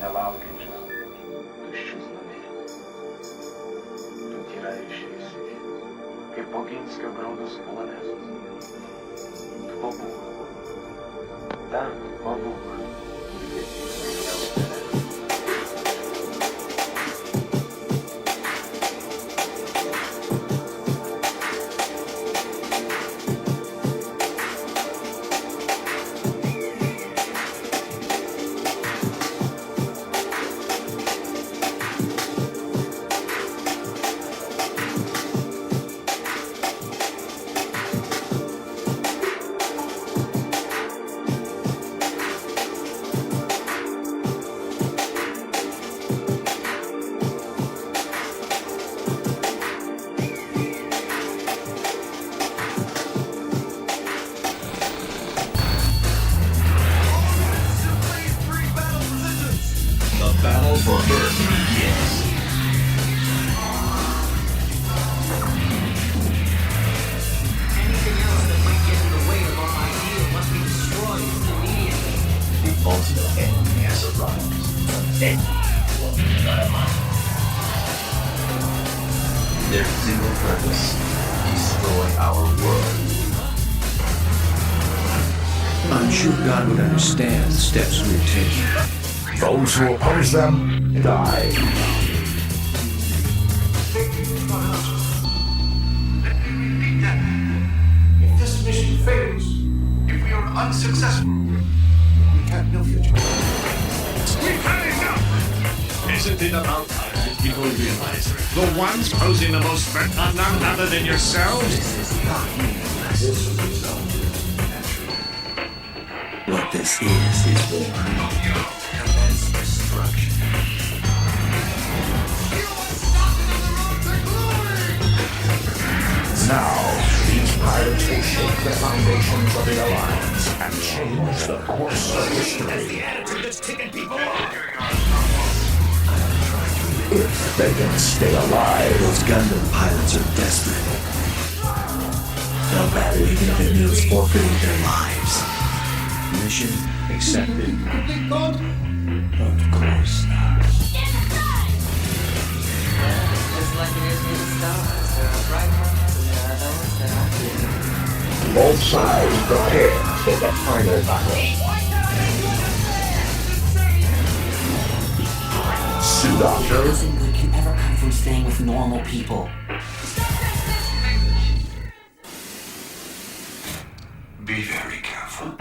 нелаукающийся, то щезновение, то тирающийся, che poginska brodo spolanesu, pobuk, tam pobuk, gdzie zmieniały tyle. Battle for Earth begins. Anything else that might get in the way of our ideal must be destroyed immediately. The ultimate enemy has arrived. Then their single purpose: destroy our world. I'm sure God would understand the steps we're taking. Those who oppose them, die. If this mission fails, if we are unsuccessful, we have no future. We've had enough! Isn't it about time that people realize the ones posing the most threat are none other than yourselves? This result is natural. What this is war. Commence destruction. Now, these pirates will shake the foundations of the Alliance and change the course of history. If they can stay alive, Those Gundam pilots are desperate. They'll battle even if it means forfeiting their lives. Mission accepted. Of course not. Just like it is with the stars, there are bright ones and there are those that are dim. both sides prepare for the final battle. Suit up. Nothing good can ever come from staying with normal people. Be very careful.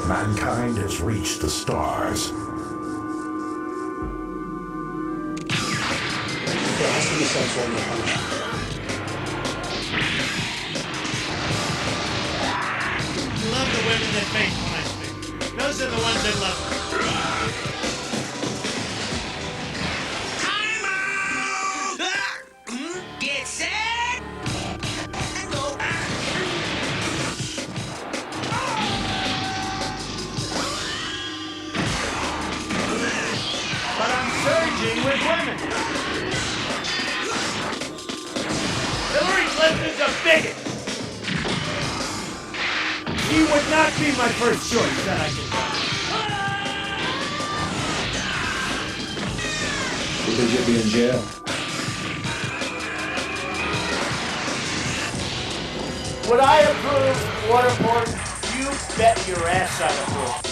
Mankind has reached the stars. There has to be some sort of punishment. Love the women that make punishment. Those are the ones that love me. Time out! Get set! Go! But I'm surging with women. Hillary Clinton's a bigot. He would not be my first choice, that I can tell you. Because you'll be in jail. Would I approve waterboard? You bet your ass I approve.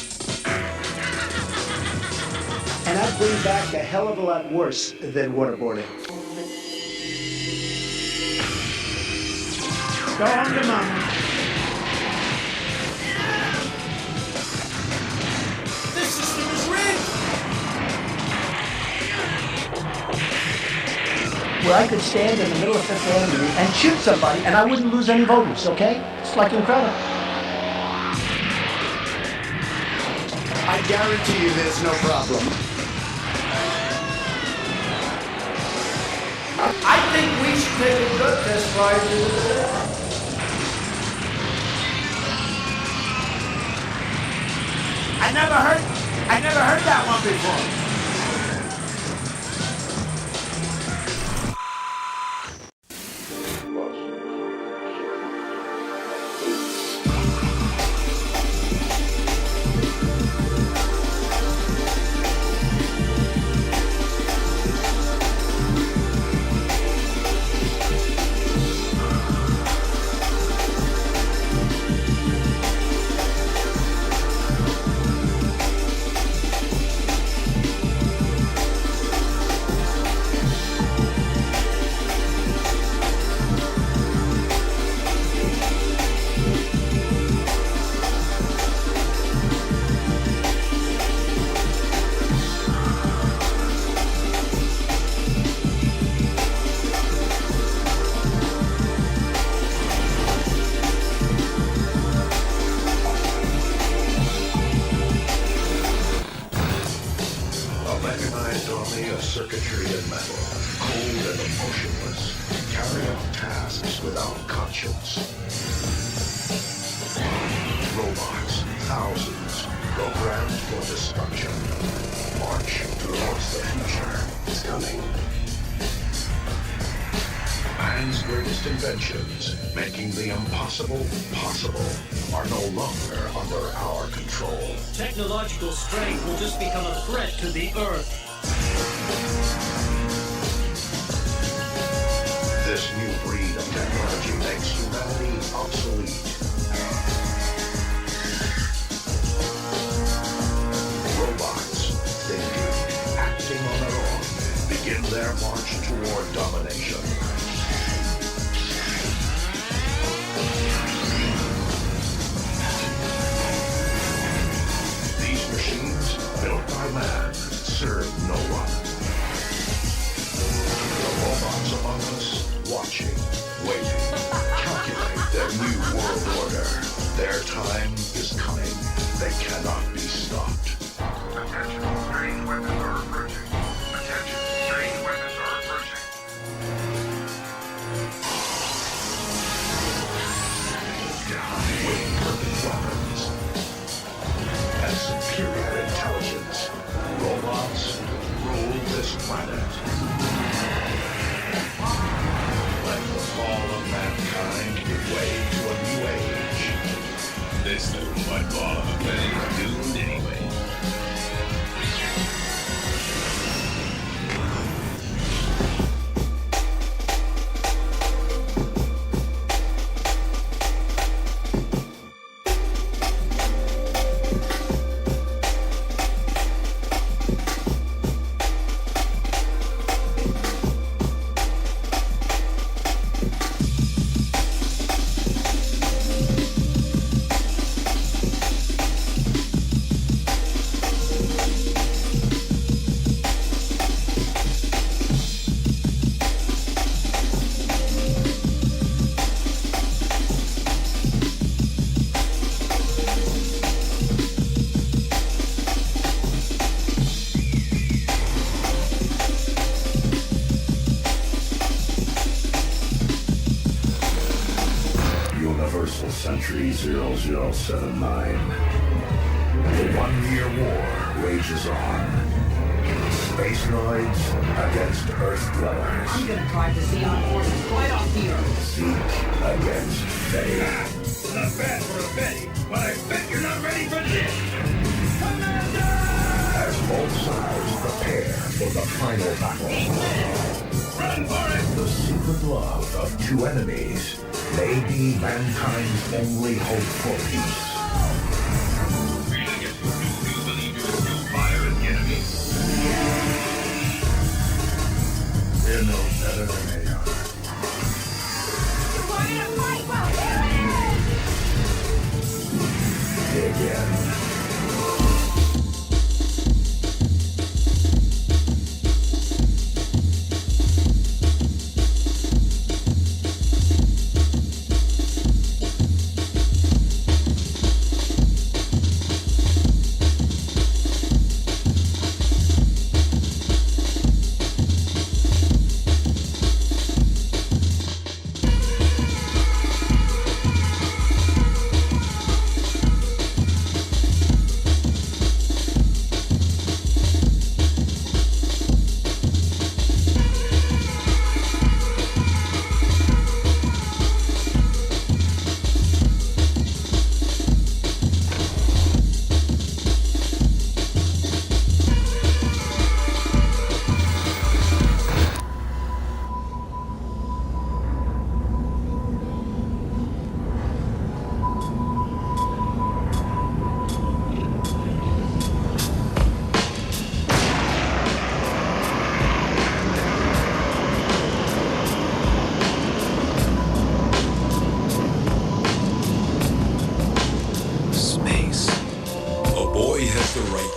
And I'd bring back a hell of a lot worse than waterboarding. Go home to mama. This system is rigged. Where I could stand in the middle of Fifth Avenue and shoot somebody and I wouldn't lose any voters, okay? It's like incredible. I guarantee you there's no problem. I think we should take a drug test prior to this. I never heard that one before. Mechanized army of circuitry and metal, cold and emotionless, carry out tasks without conscience. Robots, thousands, programmed for destruction. March towards the future is coming. Man's greatest inventions, making the impossible possible, are no longer under our control. Technological strength will just become a threat to the Earth. This new breed of technology makes humanity obsolete. Robots, thinking, acting on their own, begin their march toward domination. These machines, built by man, serve no one. The robots among us, watching, waiting, calculate their new world order. Their time is coming. They cannot be stopped. Attention, strange weapons are approaching. Attention, strange weapons are approaching. With perfect weapons and superior intelligence, robots rule this planet. Let the fall of mankind give way to a new age. This new mudball of a thing doomed anyway. Universal Century 0079. The 1-year war rages on. Space-noids against Earth dwellers. I'm gonna drive the Xeon forces right off the Earth. Zeke against Faye. Not bad for a Betty, but I bet you're not ready for this! As both sides prepare for the final battle. Run for it! The secret love of two enemies may be mankind's only hope for peace. Really get to you believe you're still fire and enemy? They're no better than they are. We're in a fight, well,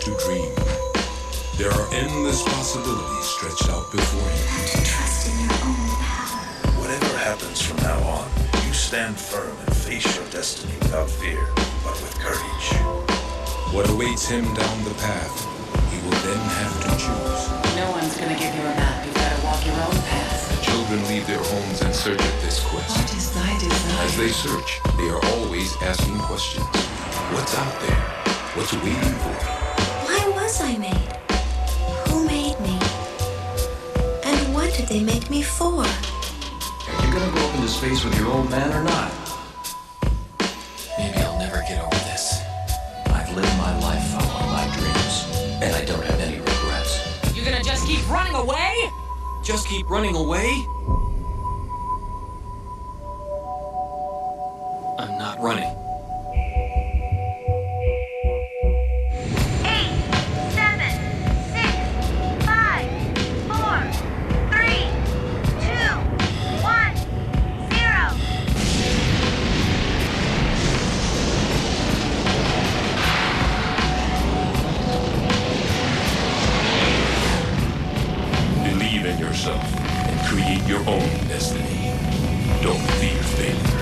to dream. There are endless possibilities stretched out before you. You have to trust in your own power. Whatever happens from now on, you stand firm and face your destiny without fear, but with courage. What awaits him down the path, he will then have to choose. No one's gonna give you a map. You've got to walk your own path. The children leave their homes in search of this quest. What is thy desire? As they search, they are always asking questions. What's out there? What's waiting for them? Why was I made? Who made me? And what did they make me for? Are you gonna go up into space with your old man or not? Maybe I'll never get over this. I've lived my life following my dreams, and I don't have any regrets. You gonna just keep running away? Just keep running away? I'm not running. 8, 7, 6, 5, 4, 3, 2, 1, 0. Believe in yourself and create your own destiny. Don't fear failure.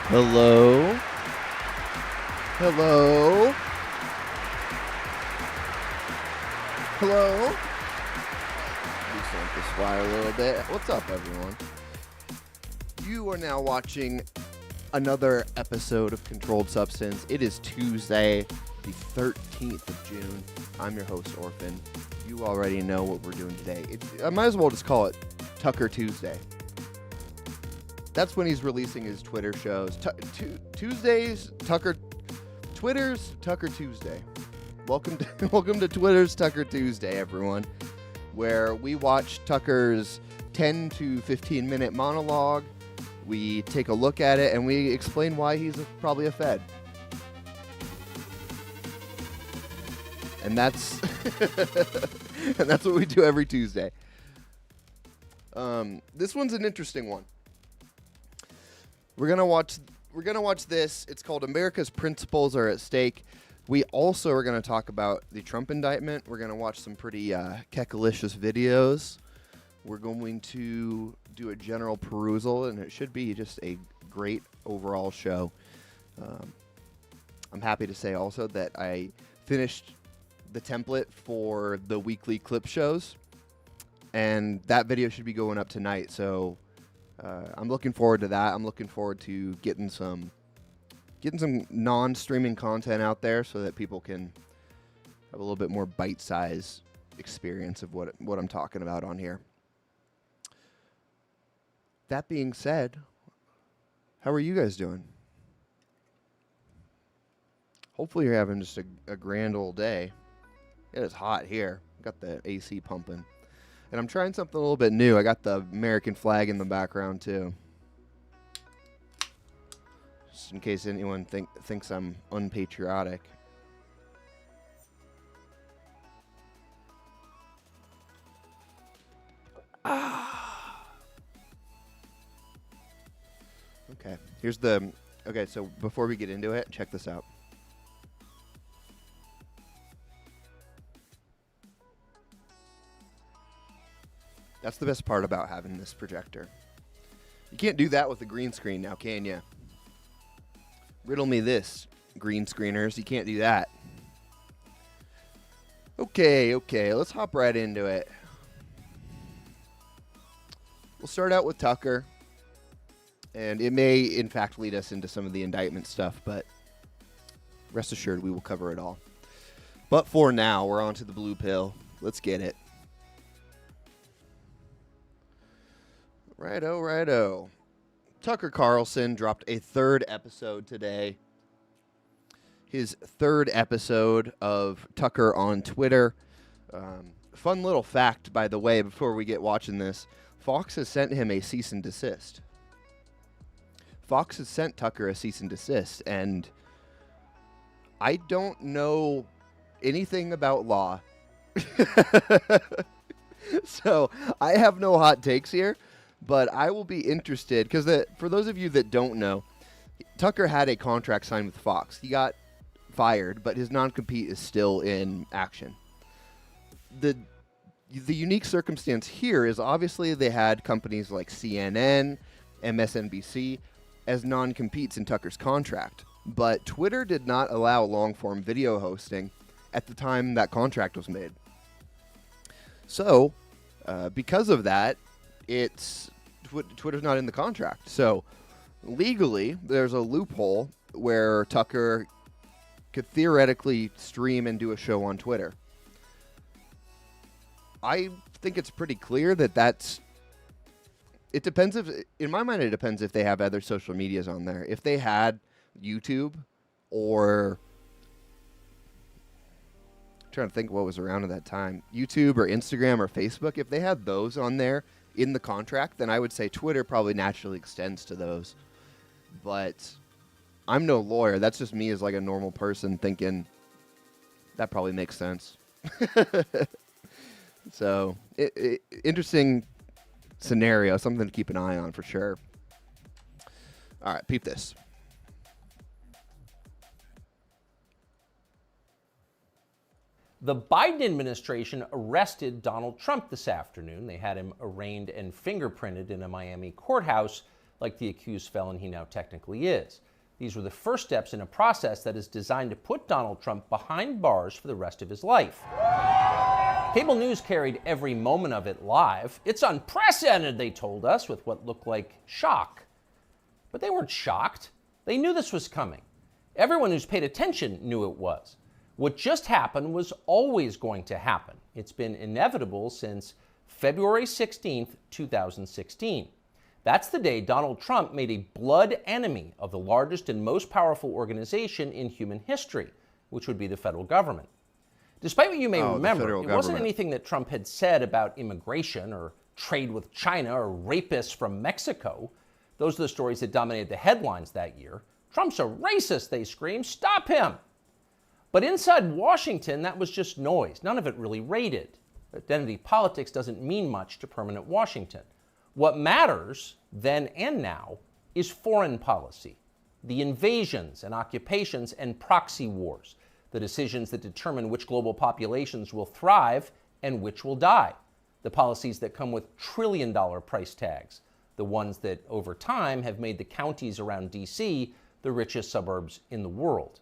Hello? Hello? Hello? Loosen up this wire a little bit. What's up, everyone? You are now watching another episode of Controlled Substance. It is Tuesday, the 13th of June. I'm your host, Orphan. You already know what we're doing today. I might as well just call it Tucker Tuesday. That's when he's releasing his Twitter shows. Tuesdays, Twitter's Tucker Tuesday. Welcome to Twitter's Tucker Tuesday, everyone, where we watch Tucker's 10 to 15 minute monologue. We take a look at it and we explain why he's probably a Fed. And that's and that's what we do every Tuesday. This one's an interesting one. We're gonna watch this. It's called America's Principles Are at Stake. We also are gonna talk about the Trump indictment. We're gonna watch some pretty kekalicious videos. We're going to do a general perusal, and it should be just a great overall show. I'm happy to say also that I finished the template for the weekly clip shows, and that video should be going up tonight. So I'm looking forward to that. I'm looking forward to getting some non-streaming content out there so that people can have a little bit more bite-sized experience of what I'm talking about on here. That being said, how are you guys doing? Hopefully you're having just a grand old day. It is hot here. Got the AC pumping. And I'm trying something a little bit new. I got the American flag in the background too. Just in case anyone thinks I'm unpatriotic. Okay, okay, so before we get into it, check this out. That's the best part about having this projector. You can't do that with a green screen now, can you? Riddle me this, green screeners. You can't do that. Okay, let's hop right into it. We'll start out with Tucker. And it may, in fact, lead us into some of the indictment stuff, but rest assured we will cover it all. But for now, we're on to the blue pill. Let's get it. Righto. Tucker Carlson dropped a third episode today. His third episode of Tucker on Twitter. Fun little fact, by the way, before we get watching this. Fox has sent him a cease and desist. Fox has sent Tucker a cease and desist, and I don't know anything about law. So I have no hot takes here, but I will be interested, because for those of you that don't know, Tucker had a contract signed with Fox. He got fired, but his non-compete is still in action. The unique circumstance here is obviously they had companies like CNN, MSNBC, as non-competes in Tucker's contract. But Twitter did not allow long-form video hosting at the time that contract was made. So, because of that, Twitter's not in the contract. So, legally, there's a loophole where Tucker could theoretically stream and do a show on Twitter. I think it's pretty clear that it depends in my mind, it depends if they have other social medias on there. If they had YouTube or, I'm trying to think what was around at that time, YouTube or Instagram or Facebook, if they had those on there in the contract, then I would say Twitter probably naturally extends to those. But I'm no lawyer. That's just me as like a normal person thinking that probably makes sense. So, interesting scenario, something to keep an eye on for sure. All right, peep this. The Biden administration arrested Donald Trump this afternoon. They had him arraigned and fingerprinted in a Miami courthouse like the accused felon he now technically is. These were the first steps in a process that is designed to put Donald Trump behind bars for the rest of his life. Cable news carried every moment of it live. It's unprecedented, they told us, with what looked like shock. But they weren't shocked. They knew this was coming. Everyone who's paid attention knew it was. What just happened was always going to happen. It's been inevitable since February 16th, 2016. That's the day Donald Trump made a blood enemy of the largest and most powerful organization in human history, which would be the federal government. Despite what you may remember, it wasn't anything that Trump had said about immigration or trade with China or rapists from Mexico. Those are the stories that dominated the headlines that year. Trump's a racist, they screamed. Stop him. But inside Washington, that was just noise. None of it really rated. Identity politics doesn't mean much to permanent Washington. What matters, then and now, is foreign policy. The invasions and occupations and proxy wars. The decisions that determine which global populations will thrive and which will die. the policies that come with trillion-dollar price tags, the ones that over time have made the counties around D.C. the richest suburbs in the world.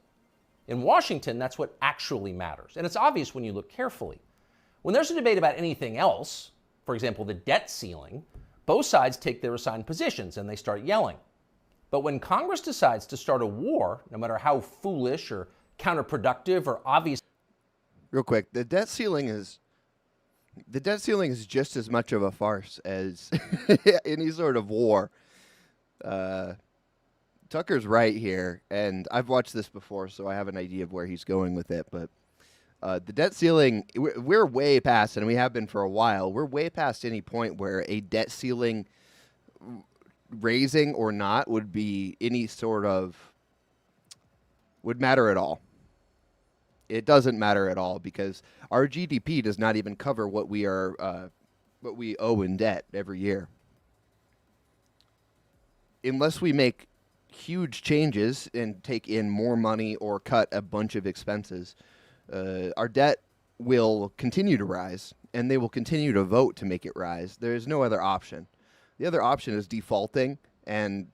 In Washington, that's what actually matters, and it's obvious when you look carefully. When there's a debate about anything else, for example, the debt ceiling, both sides take their assigned positions and they start yelling. But when Congress decides to start a war, no matter how foolish or counterproductive or obvious... Real quick, the debt ceiling is just as much of a farce as any sort of war. Tucker's right here, and I've watched this before, so I have an idea of where he's going with it. But the debt ceiling, we're way past, and we have been for a while, we're way past any point where a debt ceiling raising or not would be any sort of, would matter at all. It doesn't matter at all because our GDP does not even cover what we owe in debt every year. Unless we make huge changes and take in more money or cut a bunch of expenses, our debt will continue to rise, and they will continue to vote to make it rise. There is no other option. The other option is defaulting, and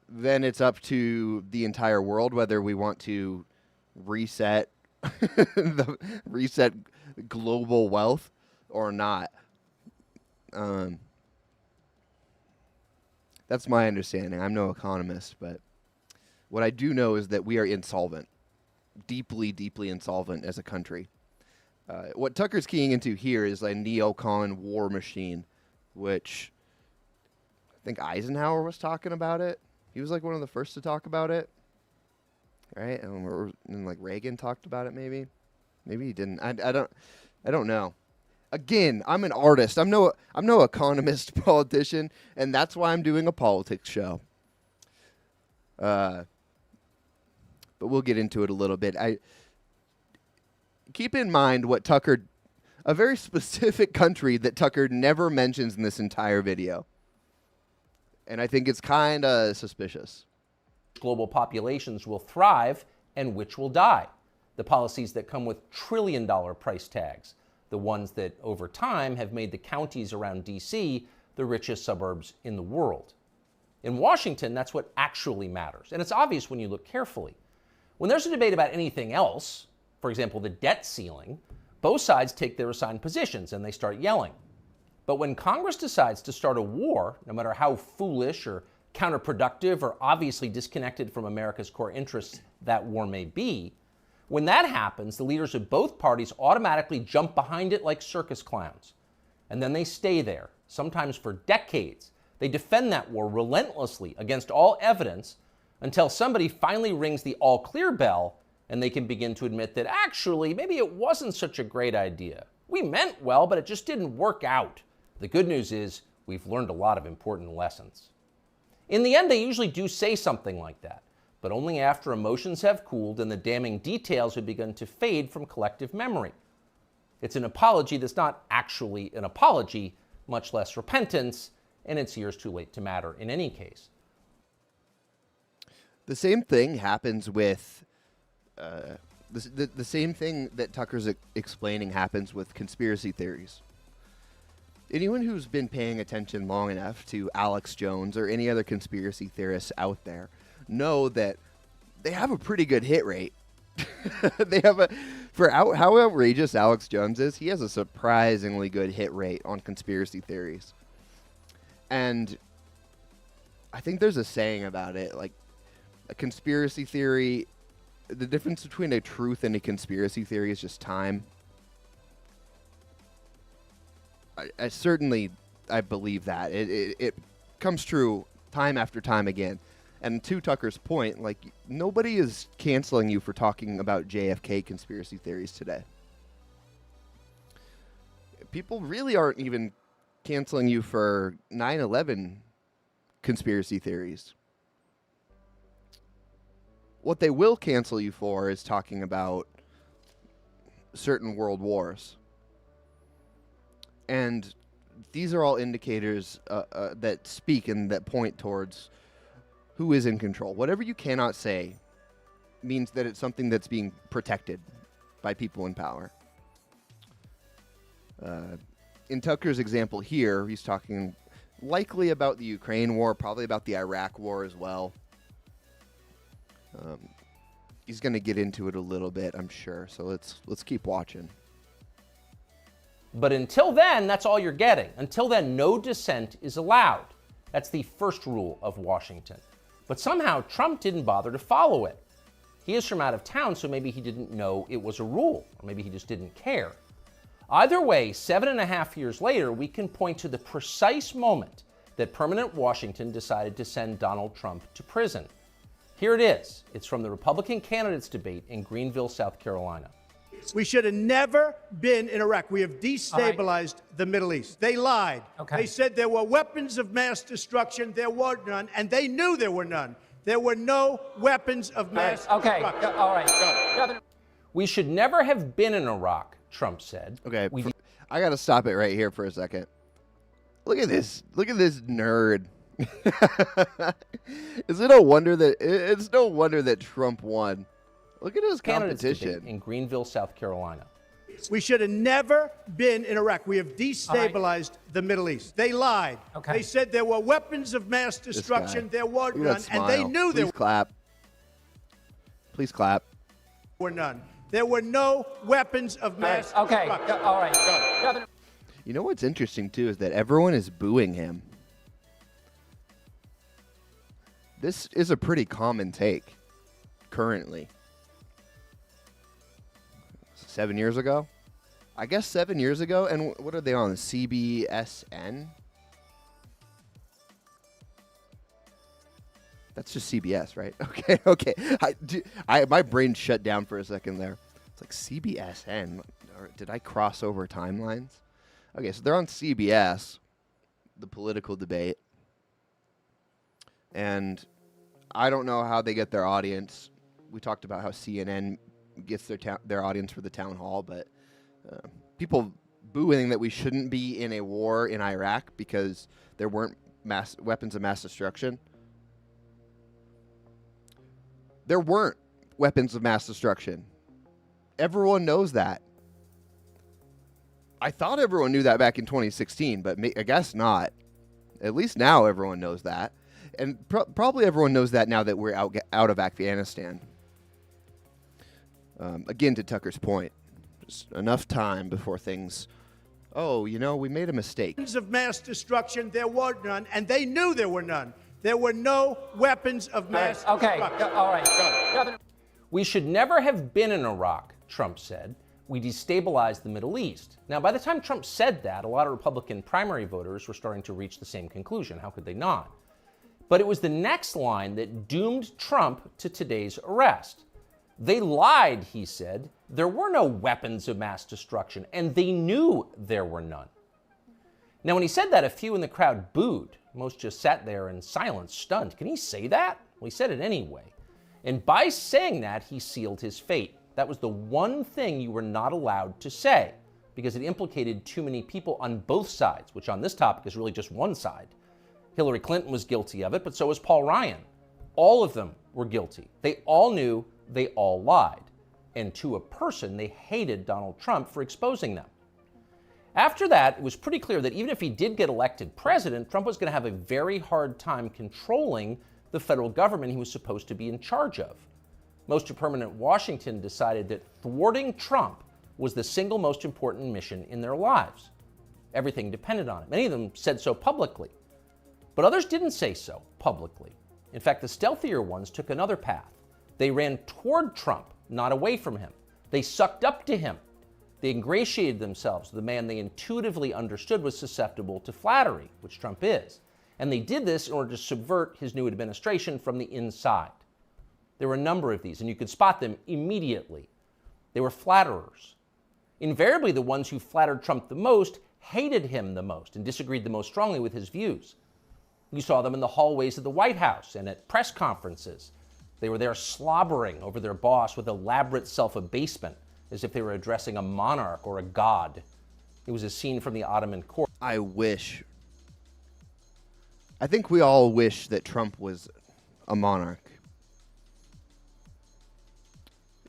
then it's up to the entire world whether we want to reset reset global wealth or not. That's my understanding. I'm no economist, but what I do know is that we are insolvent, deeply, deeply insolvent as a country. What Tucker's keying into here is a neocon war machine, which I think Eisenhower was talking about it. He was like one of the first to talk about it, right? And like Reagan talked about it, maybe. Maybe he didn't. I don't know. Again, I'm an artist. I'm no economist, politician, and that's why I'm doing a politics show. But we'll get into it a little bit. Keep in mind what Tucker, a very specific country that Tucker never mentions in this entire video. And I think it's kind of suspicious. Global populations will thrive and which will die. The policies that come with trillion-dollar price tags, the ones that over time have made the counties around D.C. the richest suburbs in the world. In Washington, that's what actually matters, and it's obvious when you look carefully. When there's a debate about anything else, for example, the debt ceiling, both sides take their assigned positions and they start yelling. But when Congress decides to start a war, no matter how foolish or counterproductive or obviously disconnected from America's core interests that war may be, when that happens, the leaders of both parties automatically jump behind it like circus clowns. And then they stay there, sometimes for decades. They defend that war relentlessly against all evidence until somebody finally rings the all-clear bell and they can begin to admit that actually, maybe it wasn't such a great idea. We meant well, but it just didn't work out. The good news is we've learned a lot of important lessons. In the end, they usually do say something like that, but only after emotions have cooled and the damning details have begun to fade from collective memory. It's an apology that's not actually an apology, much less repentance, and it's years too late to matter in any case. The same thing happens with, the same thing that Tucker's explaining happens with conspiracy theories. Anyone who's been paying attention long enough to Alex Jones or any other conspiracy theorists out there know that they have a pretty good hit rate. They have how outrageous Alex Jones is, he has a surprisingly good hit rate on conspiracy theories. And I think there's a saying about it, like a conspiracy theory, the difference between a truth and a conspiracy theory is just time. I certainly believe that. It comes true time after time again. And to Tucker's point, like, nobody is canceling you for talking about JFK conspiracy theories today. People really aren't even canceling you for 9/11 conspiracy theories. What they will cancel you for is talking about certain world wars. And these are all indicators that speak and that point towards who is in control. Whatever you cannot say means that it's something that's being protected by people in power. in Tucker's example here, he's talking likely about the Ukraine war, probably about the Iraq war as well. He's going to get into it a little bit, I'm sure. So let's keep watching. But until then, that's all you're getting. Until then, no dissent is allowed. That's the first rule of Washington. But somehow Trump didn't bother to follow it. He is from out of town, so maybe he didn't know it was a rule, or maybe he just didn't care. Either way, 7.5 years later, we can point to the precise moment that permanent Washington decided to send Donald Trump to prison. Here it is. It's from the Republican candidates debate in Greenville, South Carolina. We should have never been in Iraq. We have destabilized the Middle East. They lied. Okay. They said there were weapons of mass destruction. There were none, and they knew there were none. There were no weapons of mass Okay. destruction. All right. We should never have been in Iraq, Trump said. Okay, I got to stop it right here for a second. Look at this. Look at this nerd. Is it a wonder that it's no wonder that Trump won? Look at his Candidates competition debate in Greenville, South Carolina. We should have never been in Iraq. We have destabilized the Middle East. They lied. Okay. They said there were weapons of mass destruction. There were Look at none, that and they smile. knew there Please clap. Please clap. were none. There were no weapons of mass Okay. destruction. All right. You know what's interesting too is that everyone is booing him. This is a pretty common take currently. 7 years ago? I guess 7 years ago. And what are they on? CBSN? That's just CBS, right? Okay. My brain shut down for a second there. It's like CBSN. Or did I cross over timelines? Okay, so they're on CBS, the political debate. And I don't know how they get their audience. We talked about how CNN gets their audience for the town hall, but people booing that we shouldn't be in a war in Iraq because there weren't weapons of mass destruction. There weren't weapons of mass destruction. Everyone knows that. I thought everyone knew that back in 2016, but I guess not. At least now everyone knows that. And probably everyone knows that now that we're out of Afghanistan. Again, to Tucker's point, just enough time before things, we made a mistake. Weapons of mass destruction, there were none, and they knew there were none. There were no weapons of mass Okay. destruction. All right. We should never have been in Iraq, Trump said. We destabilized the Middle East. Now, by the time Trump said that, a lot of Republican primary voters were starting to reach the same conclusion. How could they not? But it was the next line that doomed Trump to today's arrest. They lied, he said. There were no weapons of mass destruction, and they knew there were none. Now, when he said that, a few in the crowd booed. Most just sat there in silence, stunned. Can he say that? Well, he said it anyway. And by saying that, he sealed his fate. That was the one thing you were not allowed to say, because it implicated too many people on both sides, which on this topic is really just one side. Hillary Clinton was guilty of it, but so was Paul Ryan. All of them were guilty. They all knew, they all lied. And to a person, they hated Donald Trump for exposing them. After that, it was pretty clear that even if he did get elected president, Trump was going to have a very hard time controlling the federal government he was supposed to be in charge of. Most of permanent Washington decided that thwarting Trump was the single most important mission in their lives. Everything depended on it. Many of them said so publicly. But others didn't say so publicly. In fact, the stealthier ones took another path. They ran toward Trump, not away from him. They sucked up to him. They ingratiated themselves to the man they intuitively understood was susceptible to flattery, which Trump is. And they did this in order to subvert his new administration from the inside. There were a number of these, and you could spot them immediately. They were flatterers. Invariably, the ones who flattered Trump the most hated him the most and disagreed the most strongly with his views. You saw them in the hallways of the White House and at press conferences. They were there slobbering over their boss with elaborate self-abasement, as if they were addressing a monarch or a god. It was a scene from the Ottoman court. I think we all wish that Trump was a monarch.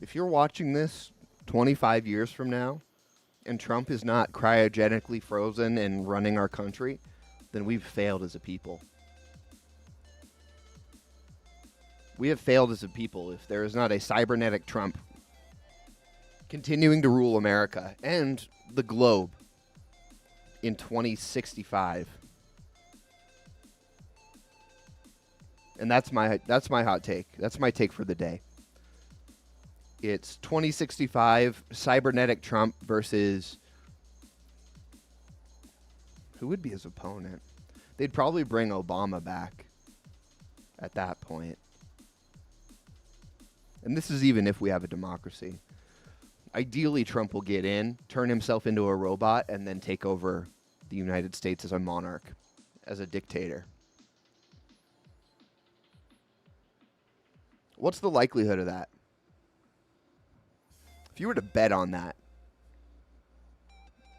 If you're watching this 25 years from now and Trump is not cryogenically frozen and running our country, then we've failed as a people. We have failed as a people if there is not a cybernetic Trump continuing to rule America and the globe in 2065. And that's my hot take. That's my take for the day. It's 2065 cybernetic Trump versus who would be his opponent? They'd probably bring Obama back at that point. And this is even if we have a democracy. Ideally, Trump will get in, turn himself into a robot, and then take over the United States as a monarch, as a dictator. What's the likelihood of that? If you were to bet on that,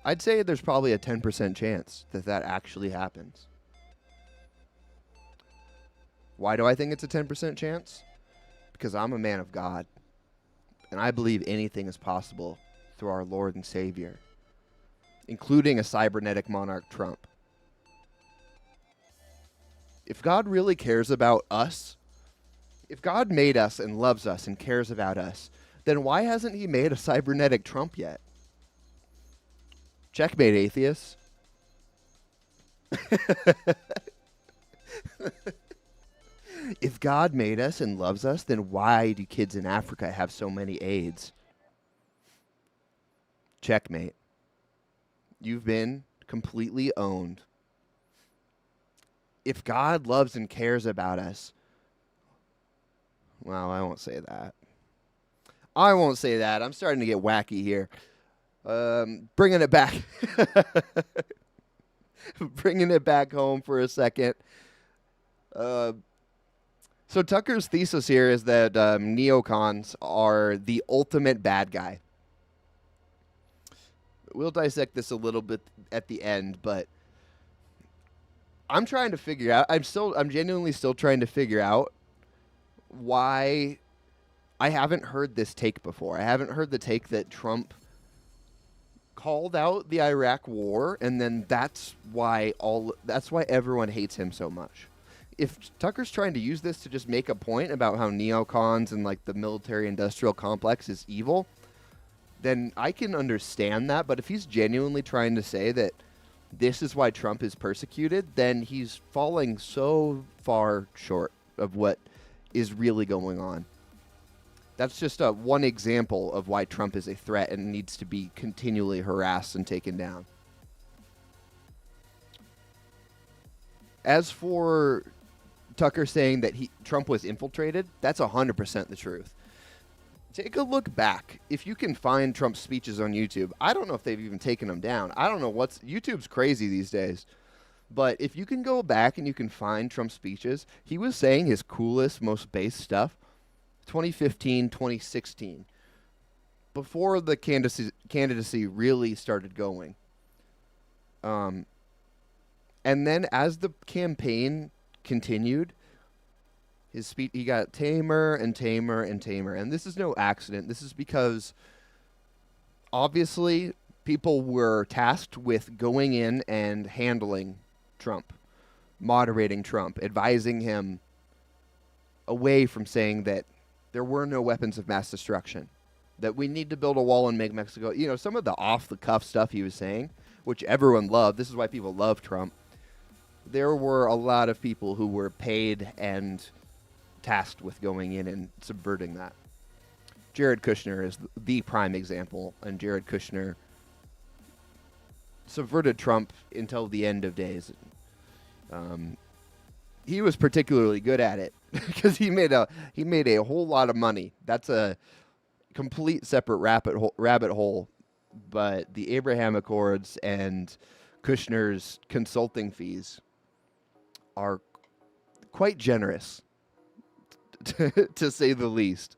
I'd say there's probably a 10% chance that that actually happens. Why do I think it's a 10% chance? Because I'm a man of God, and I believe anything is possible through our Lord and Savior, including a cybernetic monarch Trump. If God really cares about us, if God made us and loves us and cares about us, then why hasn't he made a cybernetic Trump yet? Checkmate, atheists. If God made us and loves us, then why do kids in Africa have so many AIDS? Checkmate. You've been completely owned. If God loves and cares about us, well, I won't say that. I won't say that. I'm starting to get wacky here. Bringing it back. Bringing it back home for a second. So Tucker's thesis here is that neocons are the ultimate bad guy. We'll dissect this a little bit at the end, but I'm trying to figure out. I'm genuinely still trying to figure out why I haven't heard this take before. I haven't heard the take that Trump called out the Iraq war, and then that's why everyone hates him so much. If Tucker's trying to use this to just make a point about how neocons and like the military-industrial complex is evil, then I can understand that. But if he's genuinely trying to say that this is why Trump is persecuted, then he's falling so far short of what is really going on. That's just one example of why Trump is a threat and needs to be continually harassed and taken down. As for Tucker saying that Trump was infiltrated, that's 100% the truth. Take a look back. If you can find Trump's speeches on YouTube, I don't know if they've even taken them down. I don't know YouTube's crazy these days. But if you can go back and you can find Trump's speeches, he was saying his coolest, most base stuff 2015, 2016, before the candidacy really started going. And then as the campaign continued, his speech, he got tamer and tamer and tamer. And this is no accident. This is because obviously people were tasked with going in and handling Trump, moderating Trump, advising him away from saying that there were no weapons of mass destruction, that we need to build a wall and make Mexico. You know, some of the off-the-cuff stuff he was saying, which everyone loved. This is why people love Trump. There were a lot of people who were paid and tasked with going in and subverting that. Jared Kushner is the prime example, and Jared Kushner subverted Trump until the end of days. He was particularly good at it because he made a whole lot of money. That's a complete separate rabbit hole. But the Abraham Accords and Kushner's consulting fees are quite generous, to say the least.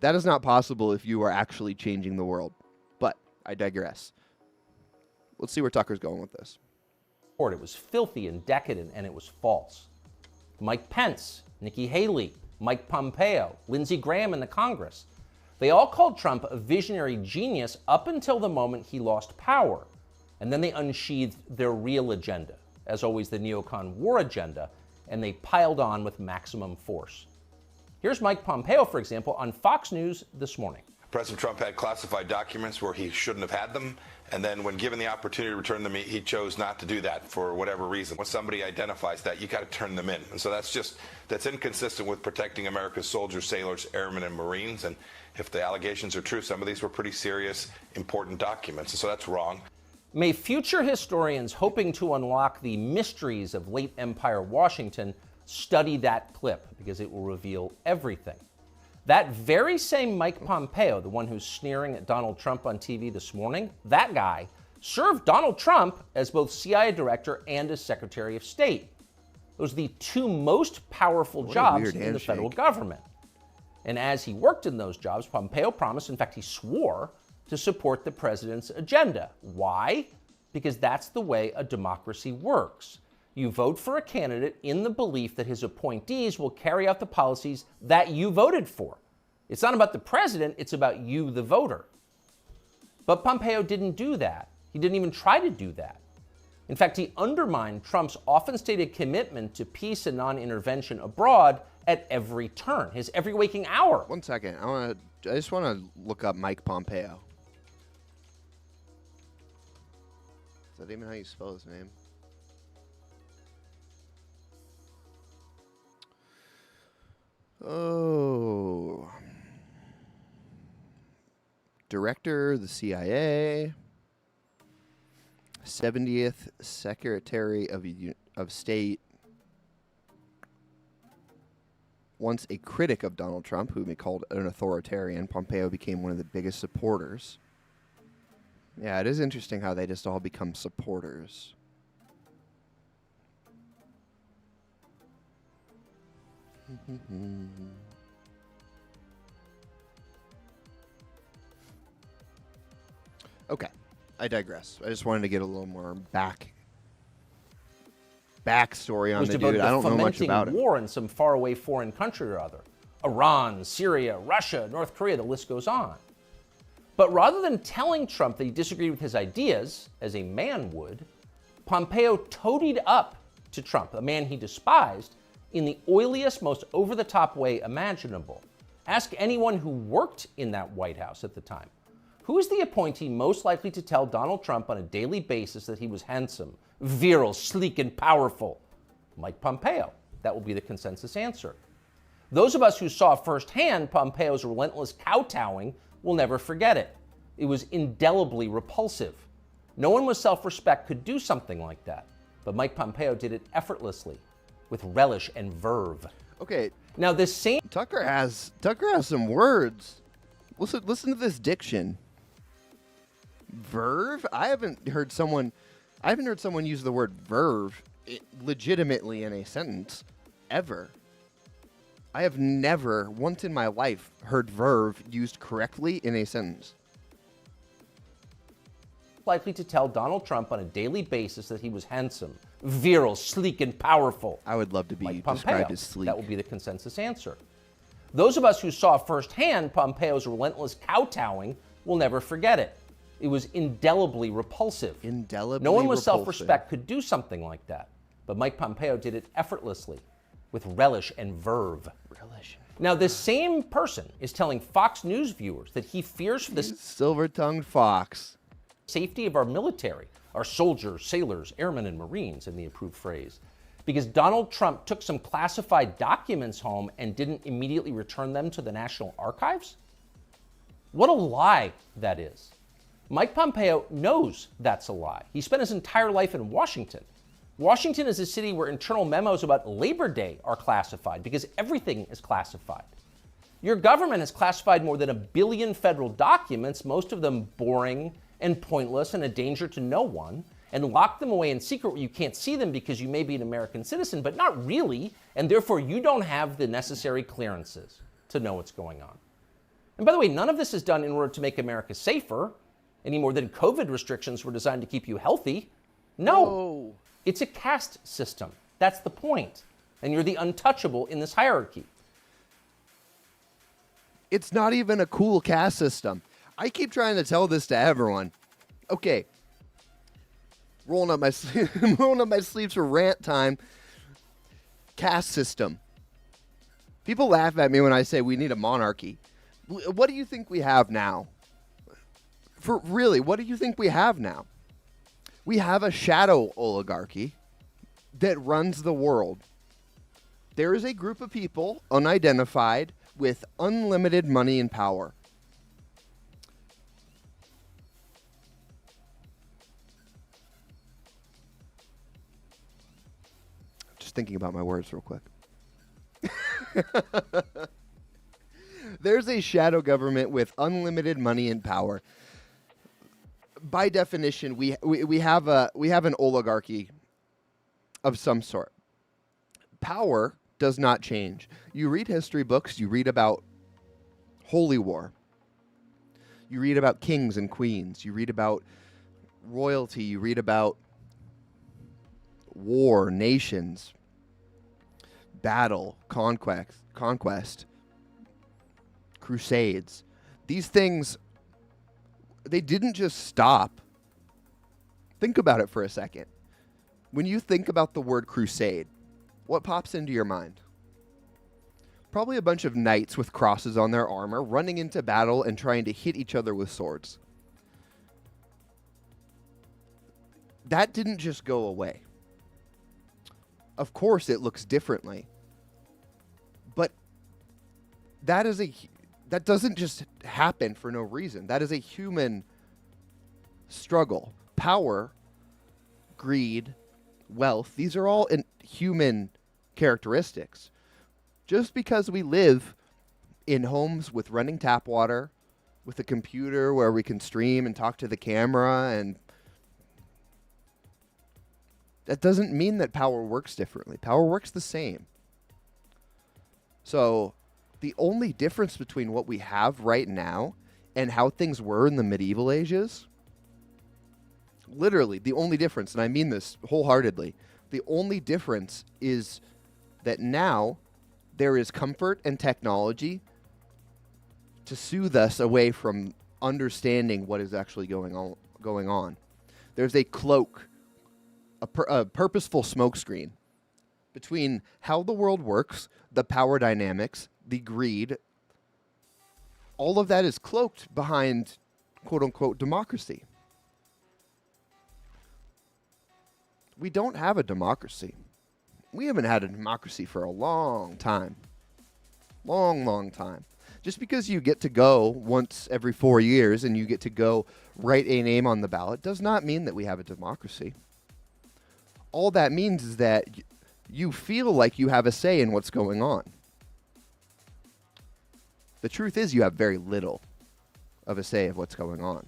That is not possible if you are actually changing the world. But I digress. Let's see where Tucker's going with this. It was filthy and decadent, and it was false. Mike Pence, Nikki Haley, Mike Pompeo, Lindsey Graham in the Congress. They all called Trump a visionary genius up until the moment he lost power. And then they unsheathed their real agenda, as always the neocon war agenda, and they piled on with maximum force. Here's Mike Pompeo, for example, on Fox News this morning. President Trump had classified documents where he shouldn't have had them, and then when given the opportunity to return them, he chose not to do that for whatever reason. When somebody identifies that, you got to turn them in. And so that's inconsistent with protecting America's soldiers, sailors, airmen, and Marines. And if the allegations are true, some of these were pretty serious, important documents, and so that's wrong. May future historians hoping to unlock the mysteries of late Empire Washington study that clip, because it will reveal everything. That very same Mike Pompeo, the one who's sneering at Donald Trump on TV this morning, that guy served Donald Trump as both CIA director and as Secretary of State. Those are the two most powerful jobs in the federal government. And as he worked in those jobs, Pompeo promised, in fact, he swore, to support the president's agenda. Why? Because that's the way a democracy works. You vote for a candidate in the belief that his appointees will carry out the policies that you voted for. It's not about the president, it's about you, the voter. But Pompeo didn't do that. He didn't even try to do that. In fact, he undermined Trump's often stated commitment to peace and non-intervention abroad at every turn, his every waking hour. 1 second. I just want to look up Mike Pompeo. Is that even how you spell his name? Oh. Director of the CIA, 70th Secretary of State, once a critic of Donald Trump, whom he called an authoritarian, Pompeo became one of the biggest supporters. Yeah, it is interesting how they just all become supporters. Okay, I digress. I just wanted to get a little more backstory on the dude. I don't know much about it. War in some faraway foreign country or other. Iran, Syria, Russia, North Korea, the list goes on. But rather than telling Trump that he disagreed with his ideas, as a man would, Pompeo toadied up to Trump, a man he despised, in the oiliest, most over-the-top way imaginable. Ask anyone who worked in that White House at the time. Who is the appointee most likely to tell Donald Trump on a daily basis that he was handsome, virile, sleek, and powerful? Mike Pompeo. That will be the consensus answer. Those of us who saw firsthand Pompeo's relentless kowtowing will never forget it. It was indelibly repulsive. No one with self-respect could do something like that. But Mike Pompeo did it effortlessly, with relish and verve. Okay. Now this same Tucker has some words. Listen to this diction. Verve? I haven't heard someone use the word verve legitimately in a sentence ever. I have never once in my life heard verve used correctly in a sentence. Likely to tell Donald Trump on a daily basis that he was handsome, virile, sleek, and powerful. I would love to be described as sleek. That will be the consensus answer. Those of us who saw firsthand Pompeo's relentless kowtowing will never forget it. It was indelibly repulsive. Indelibly No one with repulsive. self-respect could do something like that. But Mike Pompeo did it effortlessly, with relish and verve. Relish. Now, this same person is telling Fox News viewers that he fears for the silver-tongued fox safety of our military, our soldiers, sailors, airmen, and Marines, in the approved phrase, because Donald Trump took some classified documents home and didn't immediately return them to the National Archives? What a lie that is. Mike Pompeo knows that's a lie. He spent his entire life in Washington. Washington is a city where internal memos about Labor Day are classified because everything is classified. Your government has classified more than 1 billion federal documents, most of them boring and pointless and a danger to no one, and locked them away in secret where you can't see them because you may be an American citizen, but not really, and therefore you don't have the necessary clearances to know what's going on. And by the way, none of this is done in order to make America safer, any more than COVID restrictions were designed to keep you healthy. No. It's a caste system. That's the point. And you're the untouchable in this hierarchy. It's not even a cool caste system. I keep trying to tell this to everyone. Okay. Rolling up my sleeves for rant time. Caste system. People laugh at me when I say we need a monarchy. What do you think we have now? For really, what do you think we have now? We have a shadow oligarchy that runs the world. There is a group of people, unidentified, with unlimited money and power. Just thinking about my words real quick. There's a shadow government with unlimited money and power. By definition, we have an oligarchy of some sort. Power does not change. You read history books, you read about holy war. You read about kings and queens, you read about royalty, you read about war, nations, battle, conquest, crusades. These things, they didn't just stop. Think about it for a second. When you think about the word crusade, what pops into your mind? Probably a bunch of knights with crosses on their armor running into battle and trying to hit each other with swords. That didn't just go away. Of course, it looks differently. But that doesn't just happen for no reason. That is a human struggle. Power, greed, wealth, these are all human characteristics. Just because we live in homes with running tap water, with a computer where we can stream and talk to the camera, and that doesn't mean that power works differently. Power works the same. So the only difference between what we have right now and how things were in the medieval ages, literally the only difference, and I mean this wholeheartedly, the only difference is that now there is comfort and technology to soothe us away from understanding what is actually going on. There's a cloak, a purposeful smokescreen between how the world works, the power dynamics, the greed. All of that is cloaked behind quote-unquote democracy. We don't have a democracy. We haven't had a democracy for a long time. Long time. Just because you get to go once every 4 years and you get to go write a name on the ballot does not mean that we have a democracy. All that means is that you feel like you have a say in what's going on. The truth is you have very little of a say of what's going on.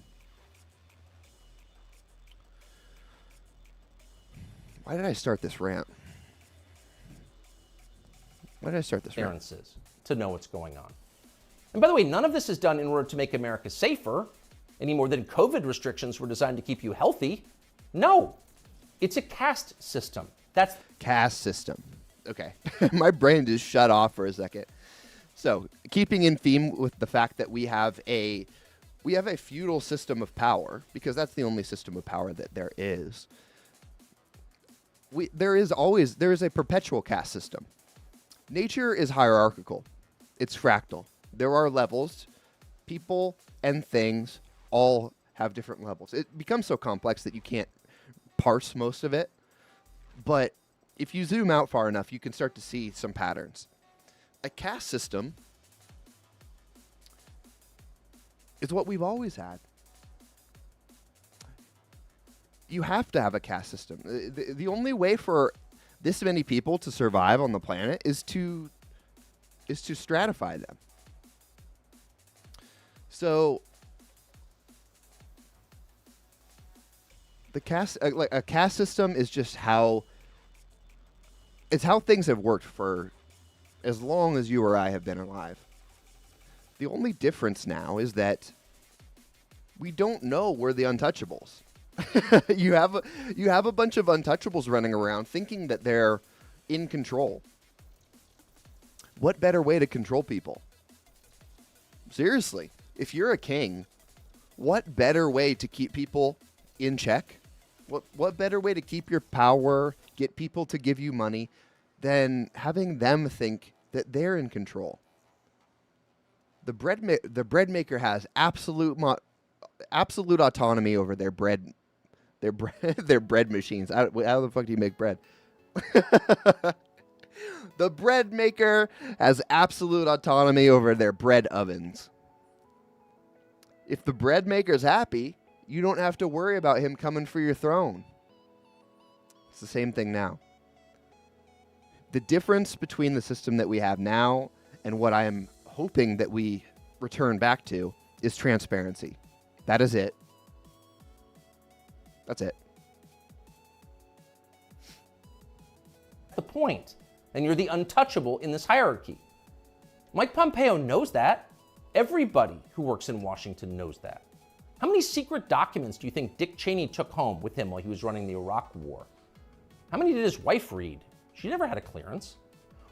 Why did I start this rant? Clearances to know what's going on. And by the way, none of this is done in order to make America safer any more than COVID restrictions were designed to keep you healthy. No, it's a caste system. That's caste system. Okay. My brain just shut off for a second. So, keeping in theme with the fact that we have a feudal system of power, because that's the only system of power that there is. There is a perpetual caste system. Nature is hierarchical. It's fractal. There are levels. People and things all have different levels. It becomes so complex that you can't parse most of it. But if you zoom out far enough, you can start to see some patterns. A caste system is what we've always had. You have to have a caste system. The only way for this many people to survive on the planet is to stratify them. So a caste system is just how things have worked for as long as you or I have been alive. The only difference now is that we don't know we're the untouchables. You have a bunch of untouchables running around thinking that they're in control. What better way to control people Seriously, if you're a king, what better way to keep people in check? What better way to keep your power, get people to give you money, than having them think that they're in control? The bread maker has absolute autonomy over their bread machines. How the fuck do you make bread? The bread maker has absolute autonomy over their bread ovens. If the bread maker's happy, you don't have to worry about him coming for your throne. It's the same thing now. The difference between the system that we have now and what I am hoping that we return back to is transparency. That is it. That's it. The point. And you're the untouchable in this hierarchy. Mike Pompeo knows that. Everybody who works in Washington knows that. How many secret documents do you think Dick Cheney took home with him while he was running the Iraq War? How many did his wife read? She never had a clearance.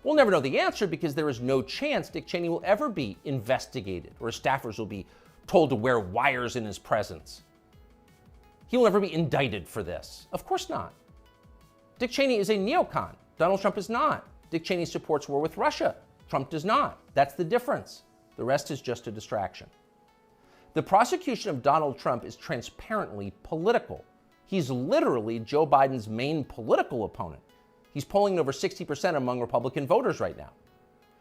We'll never know the answer because there is no chance Dick Cheney will ever be investigated or his staffers will be told to wear wires in his presence. He will never be indicted for this. Of course not. Dick Cheney is a neocon. Donald Trump is not. Dick Cheney supports war with Russia. Trump does not. That's the difference. The rest is just a distraction. The prosecution of Donald Trump is transparently political. He's literally Joe Biden's main political opponent. He's polling over 60% among Republican voters right now.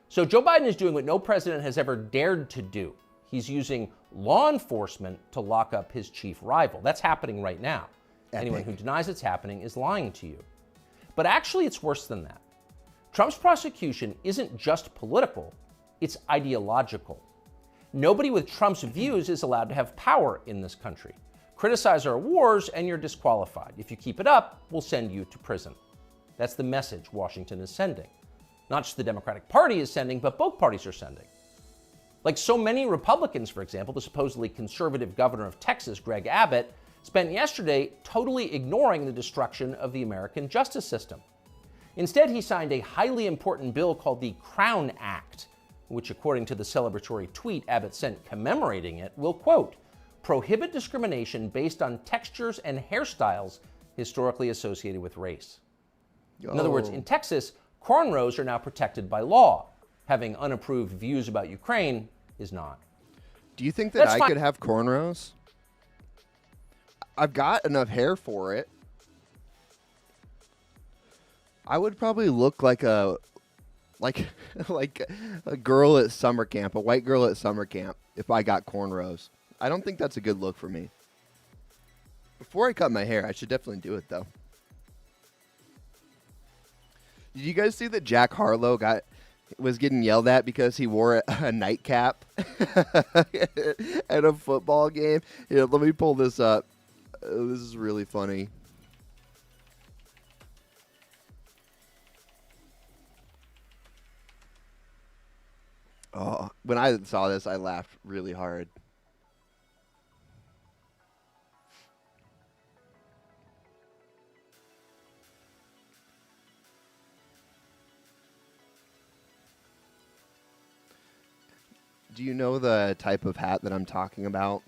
So Joe Biden is doing what no president has ever dared to do. He's using law enforcement to lock up his chief rival. That's happening right now. Anyone who denies it's happening is lying to you. But actually, it's worse than that. Trump's prosecution isn't just political, it's ideological. Nobody with Trump's views is allowed to have power in this country. Criticize our wars and you're disqualified. If you keep it up, we'll send you to prison. That's the message Washington is sending. Not just the Democratic Party is sending, but both parties are sending. Like so many Republicans, for example, the supposedly conservative governor of Texas, Greg Abbott, spent yesterday totally ignoring the destruction of the American justice system. Instead, he signed a highly important bill called the Crown Act, which, according to the celebratory tweet Abbott sent commemorating it, will, quote, prohibit discrimination based on textures and hairstyles historically associated with race. In other words, in Texas, cornrows are now protected by law. Having unapproved views about Ukraine is not. Do you think that I could have cornrows? I've got enough hair for it. I would probably look like a girl at summer camp, a white girl at summer camp, if I got cornrows. I don't think that's a good look for me. Before I cut my hair, I should definitely do it though. Did you guys see that Jack Harlow was getting yelled at because he wore a nightcap at a football game? Here, let me pull this up. This is really funny. Oh, when I saw this, I laughed really hard. Do you know the type of hat that I'm talking about?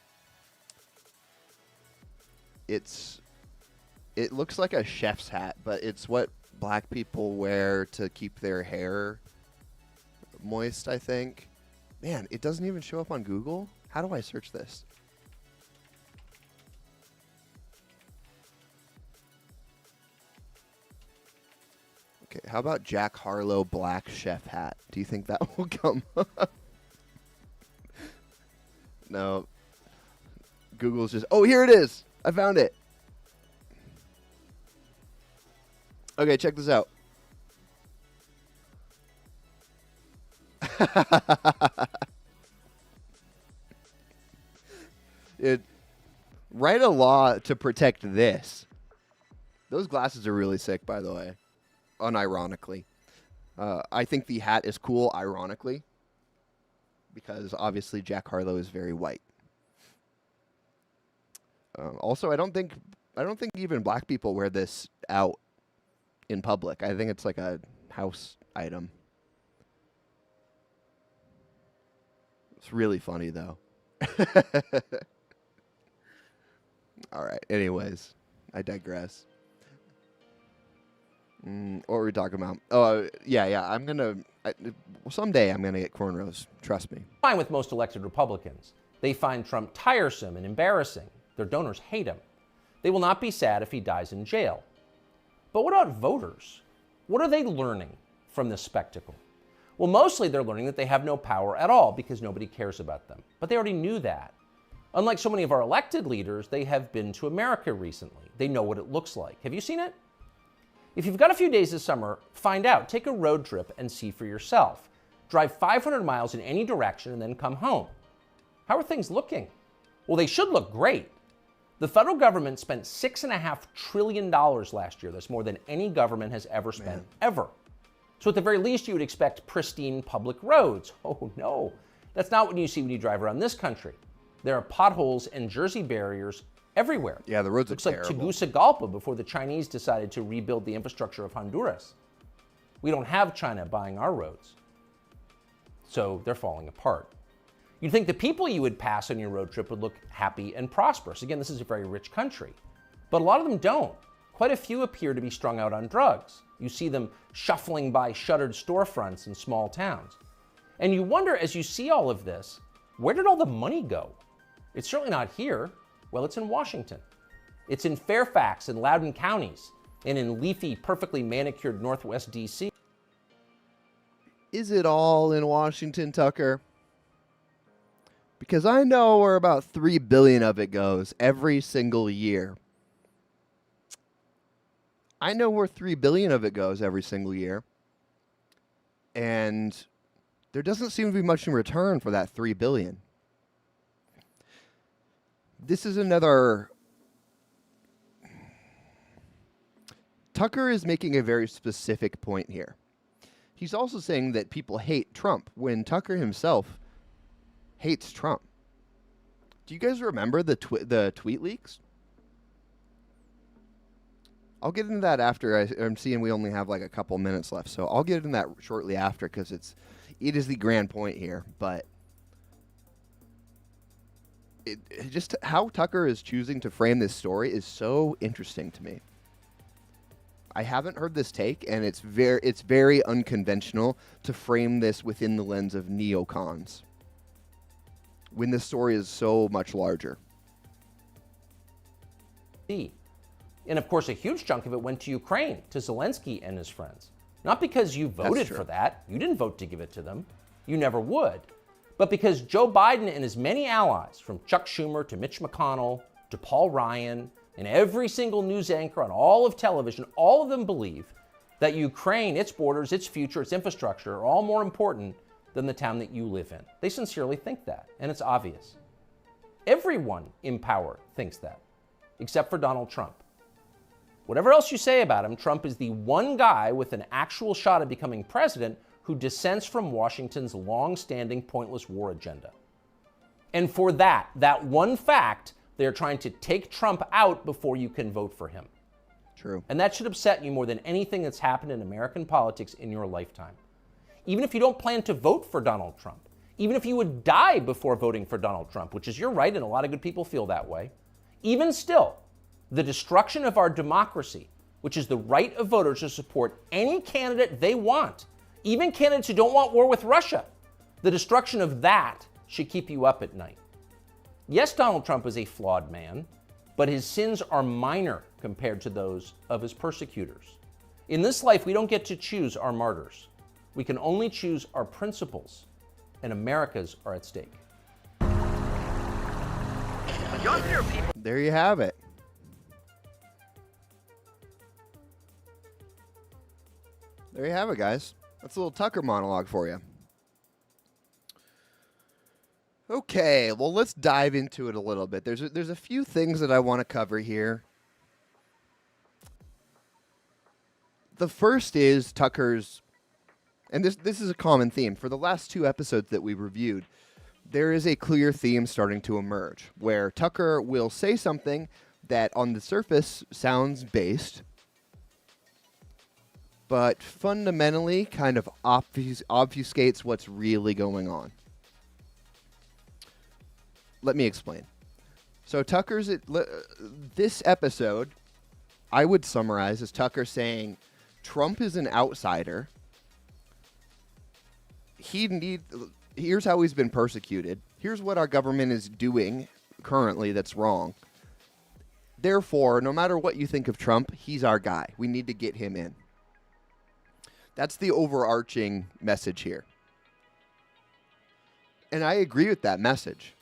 It looks like a chef's hat, but it's what black people wear to keep their hair moist, I think. Man, it doesn't even show up on Google. How do I search this? Okay, how about Jack Harlow black chef hat? Do you think that will come up? No. Google's just... Oh, here it is! I found it! Okay, check this out. Write a law to protect this. Those glasses are really sick, by the way. Unironically. I think the hat is cool, ironically. Because obviously Jack Harlow is very white. Also, I don't think even black people wear this out in public. I think it's like a house item. It's really funny, though. All right. Anyways, I digress. What were we talking about? Oh, yeah. Someday I'm gonna get cornrows. Trust me. Fine with most elected Republicans. They find Trump tiresome and embarrassing. Their donors hate him. They will not be sad if he dies in jail. But what about voters? What are they learning from this spectacle? Well, mostly they're learning that they have no power at all because nobody cares about them. But they already knew that. Unlike so many of our elected leaders, they have been to America recently. They know what it looks like. Have you seen it? If you've got a few days this summer, find out. Take a road trip and see for yourself. Drive 500 miles in any direction and then come home. How are things looking? Well, they should look great. The federal government spent $6.5 trillion last year. That's more than any government has ever spent, ever. So at the very least, you would expect pristine public roads. Oh no, that's not what you see when you drive around this country. There are potholes and Jersey barriers everywhere. Yeah, the roads Looks are like terrible. Tegucigalpa before the Chinese decided to rebuild the infrastructure of Honduras. We don't have China buying our roads. So they're falling apart. You'd think the people you would pass on your road trip would look happy and prosperous. Again, this is a very rich country. But a lot of them don't. Quite a few appear to be strung out on drugs. You see them shuffling by shuttered storefronts in small towns. And you wonder, as you see all of this, where did all the money go? It's certainly not here. Well, it's in Washington. It's in Fairfax and Loudoun counties, and in leafy, perfectly manicured Northwest D.C. Is it all in Washington, Tucker? Because I know where about $3 billion of it goes every single year. I know where $3 billion of it goes every single year. And there doesn't seem to be much in return for that $3 billion. This is another... Tucker is making a very specific point here. He's also saying that people hate Trump when Tucker himself hates Trump. Do you guys remember the tweet leaks? I'll get into that after. I'm seeing we only have like a couple minutes left, so I'll get into that shortly after because it is the grand point here. But it just how Tucker is choosing to frame this story is so interesting to me. I haven't heard this take, and it's very unconventional to frame this within the lens of neocons when this story is so much larger. And of course, a huge chunk of it went to Ukraine, to Zelensky and his friends. Not because you voted for that. You didn't vote to give it to them. You never would. But because Joe Biden and his many allies, from Chuck Schumer to Mitch McConnell to Paul Ryan, and every single news anchor on all of television, all of them believe that Ukraine, its borders, its future, its infrastructure are all more important than the town that you live in. They sincerely think that, and it's obvious. Everyone in power thinks that, except for Donald Trump. Whatever else you say about him, Trump is the one guy with an actual shot at becoming president who dissents from Washington's long-standing pointless war agenda. And for that one fact, they're trying to take Trump out before you can vote for him. True. And that should upset you more than anything that's happened in American politics in your lifetime. Even if you don't plan to vote for Donald Trump, even if you would die before voting for Donald Trump, which is your right, and a lot of good people feel that way, even still, the destruction of our democracy, which is the right of voters to support any candidate they want, even candidates who don't want war with Russia, the destruction of that should keep you up at night. Yes, Donald Trump is a flawed man, but his sins are minor compared to those of his persecutors. In this life, we don't get to choose our martyrs. We can only choose our principles, and America's are at stake. There you have it. There you have it, guys. That's a little Tucker monologue for you. Okay, well, let's dive into it a little bit. There's a few things that I want to cover here. The first is Tucker's, and this is a common theme. For the last two episodes that we reviewed, there is a clear theme starting to emerge, where Tucker will say something that on the surface sounds based, but fundamentally kind of obfuscates what's really going on. let me explain. So this episode, I would summarize as Tucker saying, Trump is an outsider. Here's how he's been persecuted. Here's what our government is doing currently that's wrong. Therefore, no matter what you think of Trump, he's our guy. We need to get him in. That's the overarching message here. And I agree with that message.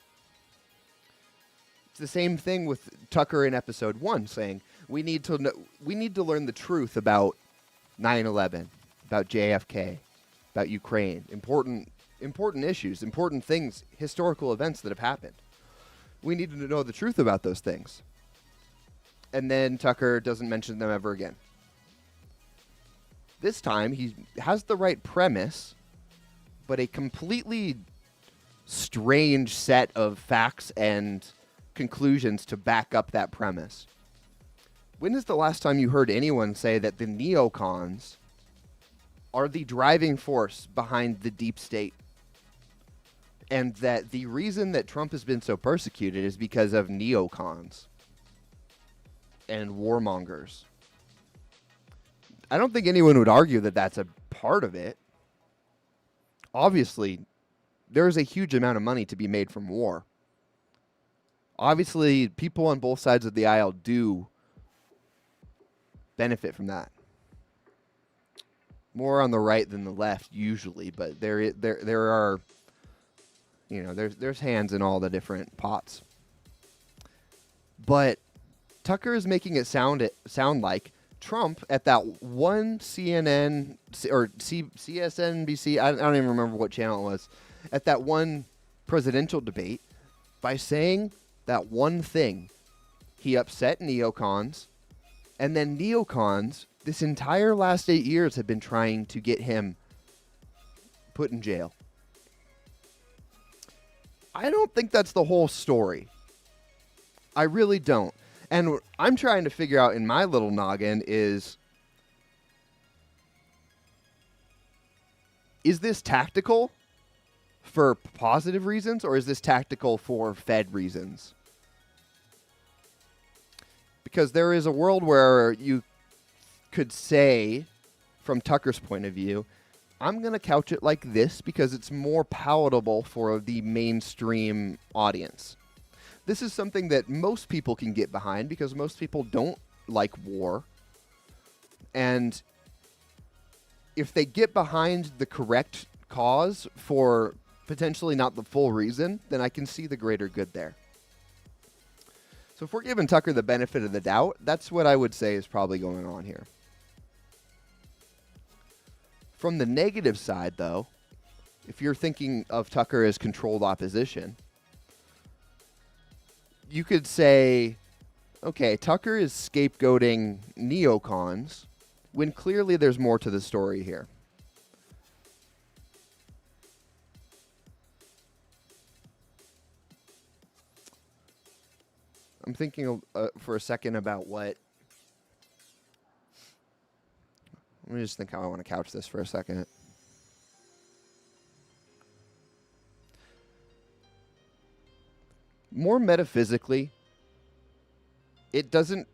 It's the same thing with Tucker in episode 1 saying we need to learn the truth about 9/11, about JFK, about Ukraine, important issues, important things, historical events that have happened. We need to know the truth about those things. And then Tucker doesn't mention them ever again. This time he has the right premise, but a completely strange set of facts and conclusions to back up that premise. When is the last time you heard anyone say that the neocons are the driving force behind the deep state? And that the reason that Trump has been so persecuted is because of neocons and warmongers. I don't think anyone would argue that that's a part of it. Obviously, there's a huge amount of money to be made from war. Obviously, people on both sides of the aisle do benefit from that. More on the right than the left usually, but there are, there's hands in all the different pots. But Tucker is making it sound like Trump at that one CNN or CSNBC, I don't even remember what channel it was, at that one presidential debate, by saying that one thing, he upset neocons, and then neocons, this entire last 8 years, have been trying to get him put in jail. I don't think that's the whole story. I really don't. And what I'm trying to figure out in my little noggin is this tactical for positive reasons, or is this tactical for Fed reasons? Because there is a world where you could say, from Tucker's point of view, I'm going to couch it like this because it's more palatable for the mainstream audience. This is something that most people can get behind because most people don't like war. And if they get behind the correct cause for potentially not the full reason, then I can see the greater good there. So if we're giving Tucker the benefit of the doubt, that's what I would say is probably going on here. From the negative side, though, if you're thinking of Tucker as controlled opposition, you could say, okay, Tucker is scapegoating neocons when clearly there's more to the story here. I'm thinking for a second about what... Let me just think how I want to couch this for a second. More metaphysically, it doesn't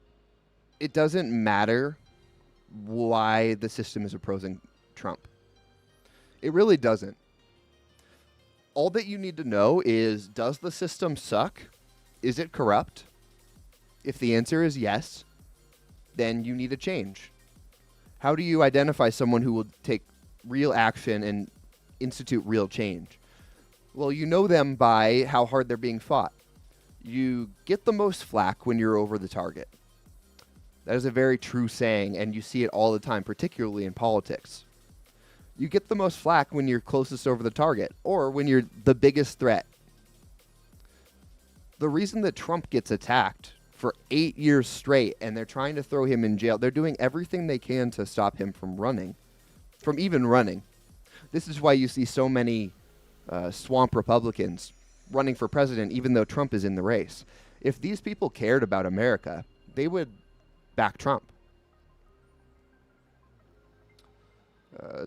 matter why the system is opposing Trump. It really doesn't. All that you need to know is, does the system suck? Is it corrupt? If the answer is yes, then you need a change. How do you identify someone who will take real action and institute real change? Well, you know them by how hard they're being fought. You get the most flack when you're over the target. That is a very true saying, and you see it all the time, particularly in politics. You get the most flack when you're closest over the target, or when you're the biggest threat. The reason that Trump gets attacked for 8 years straight, and they're trying to throw him in jail, they're doing everything they can to stop him from even running. This is why you see so many swamp Republicans running for president, even though Trump is in the race. If these people cared about America, they would back Trump.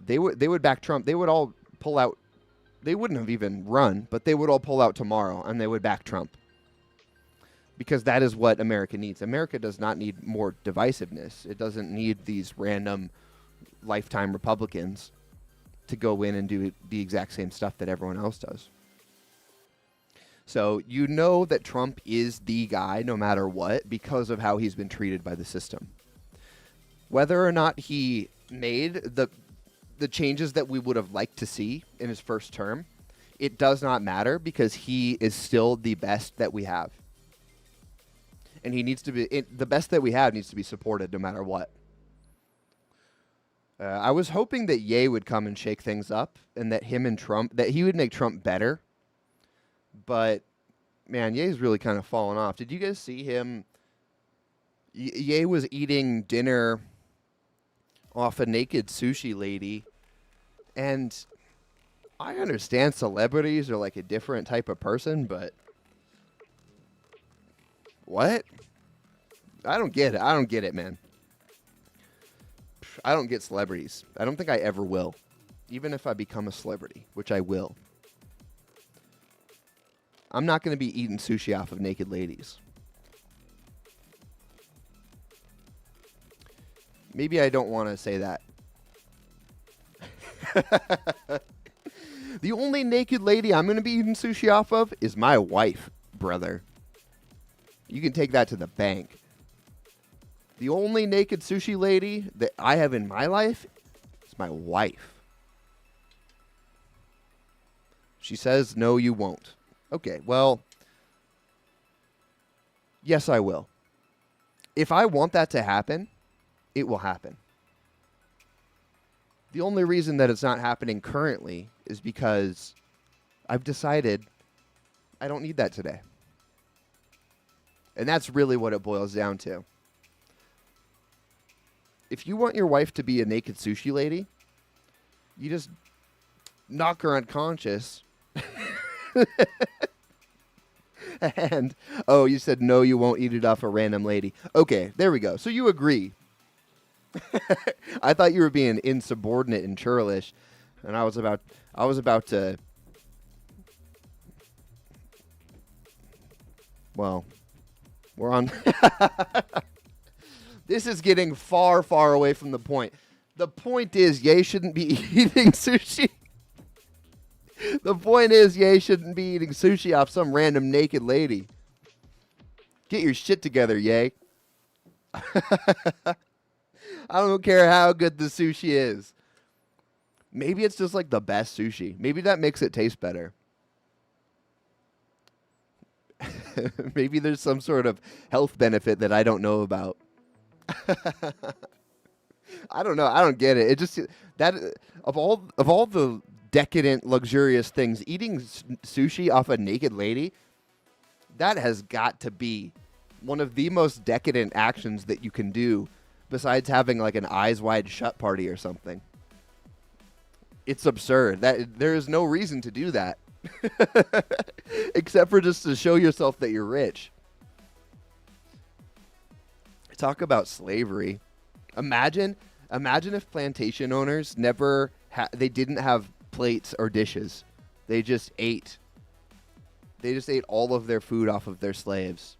They would back Trump. They would all pull out they wouldn't have even run, but they would all pull out tomorrow and they would back Trump. Because that is what America needs. America does not need more divisiveness. It doesn't need these random lifetime Republicans to go in and do the exact same stuff that everyone else does. So you know that Trump is the guy no matter what because of how he's been treated by the system. Whether or not he made the changes that we would have liked to see in his first term, it does not matter because he is still the best that we have. And he needs to be the best that we have needs to be supported no matter what. I was hoping that Ye would come and shake things up, and that him and Trump, that he would make Trump better. But man, Ye's really kind of fallen off. Did you guys see him? Ye was eating dinner off a naked sushi lady, and I understand celebrities are like a different type of person, but what? I don't get it. I don't get it, man. I don't get celebrities. I don't think I ever will. Even if I become a celebrity, which I will. I'm not going to be eating sushi off of naked ladies. Maybe I don't want to say that. The only naked lady I'm going to be eating sushi off of is my wife, brother. You can take that to the bank. The only naked sushi lady that I have in my life is my wife. She says, no, you won't. Okay, well, yes, I will. If I want that to happen, it will happen. The only reason that it's not happening currently is because I've decided I don't need that today. And that's really what it boils down to. If you want your wife to be a naked sushi lady, you just knock her unconscious. And, oh, you said no, you won't eat it off a random lady. Okay, there we go. So you agree. I thought you were being insubordinate and churlish, and I was about to. Well, we're on. This is getting far, far away from the point. The point is, Ye shouldn't be eating sushi. The point is, Ye shouldn't be eating sushi off some random naked lady. Get your shit together, Ye. I don't care how good the sushi is. Maybe it's just like the best sushi. Maybe that makes it taste better. Maybe there's some sort of health benefit that I don't know about. I don't know. I don't get it. It just that of all the decadent, luxurious things, eating sushi off a naked lady, that has got to be one of the most decadent actions that you can do, besides having like an eyes wide shut party or something. It's absurd. That there is no reason to do that, except for just to show yourself that you're rich. Talk about slavery. Imagine if plantation owners they didn't have plates or dishes. They just ate. They just ate all of their food off of their slaves.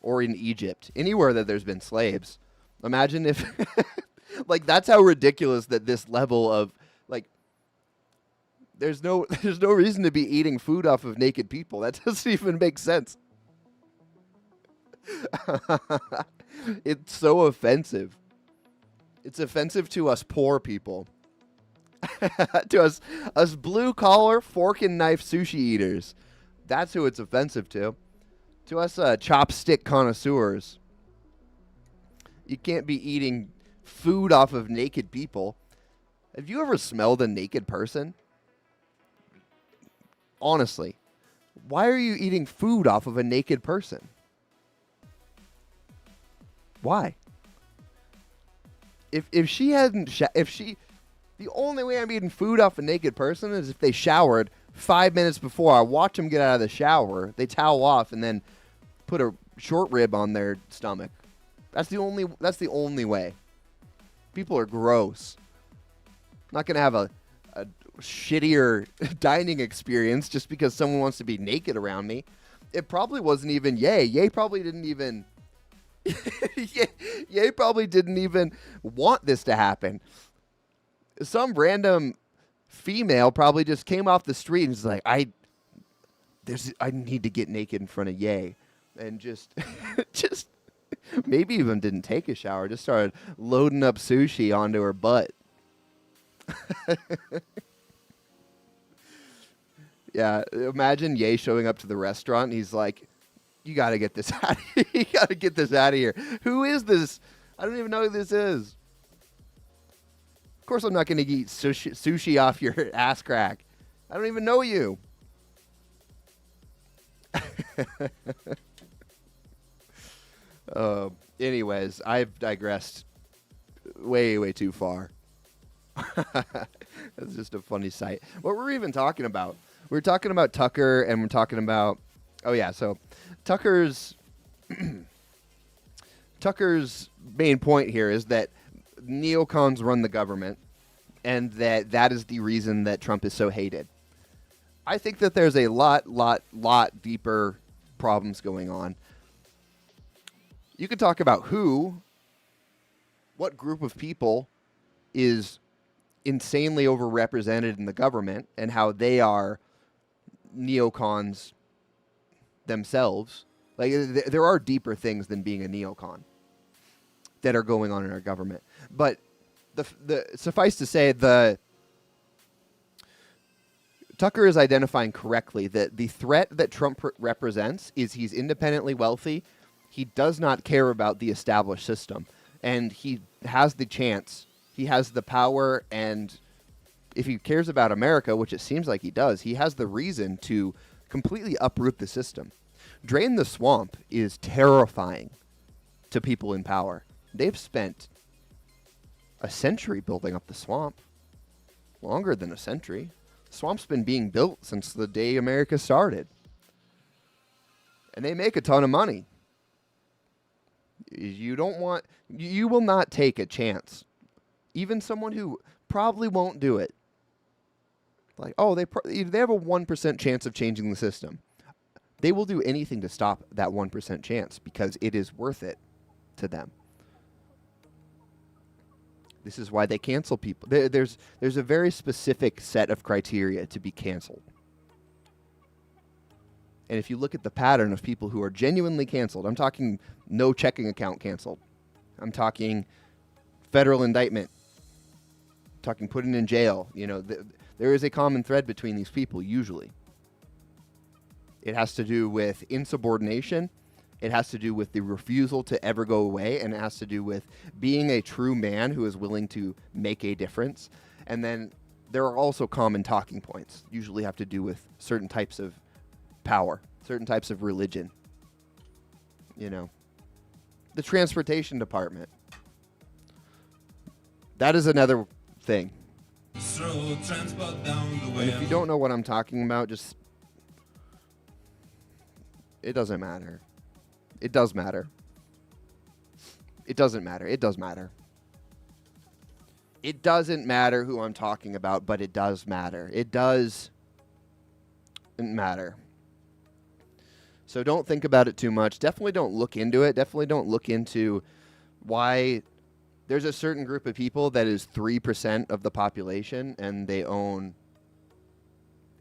Or in Egypt, anywhere that there's been slaves. Imagine if, like, that's how ridiculous that this level of, like, there's no reason to be eating food off of naked people. That doesn't even make sense. It's so offensive. It's offensive to us poor people. To us blue collar fork and knife sushi eaters. That's who it's offensive to. To us chopstick connoisseurs. You can't be eating food off of naked people. Have you ever smelled a naked person? Honestly, why are you eating food off of a naked person? Why? If she hadn't, the only way I'm eating food off a naked person is if they showered 5 minutes before. I watch them get out of the shower, they towel off, and then put a short rib on their stomach. That's the only way. People are gross. I'm not gonna have a shittier dining experience just because someone wants to be naked around me. It probably wasn't even Ye. Ye probably didn't even Ye probably didn't even want this to happen. Some random female probably just came off the street and was like, I need to get naked in front of Ye. And just maybe even didn't take a shower, just started loading up sushi onto her butt. Yeah, imagine Ye showing up to the restaurant and he's like, you got to get this out of here. You got to get this out of here. Who is this? I don't even know who this is. Of course I'm not going to eat sushi off your ass crack. I don't even know you. Anyways, I've digressed way, way too far. That's just a funny sight. What were we even talking about? We were talking about Tucker, and we're talking about... Oh, yeah, so Tucker's main point here is that neocons run the government, and that is the reason that Trump is so hated. I think that there's a lot deeper problems going on. You could talk about what group of people is insanely overrepresented in the government and how they are neocons themselves. Like, there are deeper things than being a neocon that are going on in our government. But the suffice to say, Tucker is identifying correctly that the threat that Trump represents is he's independently wealthy. He does not care about the established system. And he has the chance, he has the power, and if he cares about America, which it seems like he does, he has the reason to completely uproot the system. Drain the swamp is terrifying to people in power. They've spent a century building up the swamp. Longer than a century. The swamp's been being built since the day America started. And they make a ton of money. You will not take a chance. Even someone who probably won't do it. Like, oh, they have a 1% chance of changing the system. They will do anything to stop that 1% chance because it is worth it to them. This is why they cancel people. There's a very specific set of criteria to be canceled. And if you look at the pattern of people who are genuinely canceled, I'm talking no checking account canceled. I'm talking federal indictment. I'm talking putting in jail. You know, there is a common thread between these people usually. It has to do with insubordination. It has to do with the refusal to ever go away. And it has to do with being a true man who is willing to make a difference. And then there are also common talking points. Usually have to do with certain types of power, certain types of religion. You know, the transportation department. That is another thing. And if you don't know what I'm talking about, just... It doesn't matter. It does matter. It doesn't matter. It does matter. It doesn't matter who I'm talking about, but it does matter. It does matter. So don't think about it too much. Definitely don't look into it. Definitely don't look into why there's a certain group of people that is 3% of the population and they own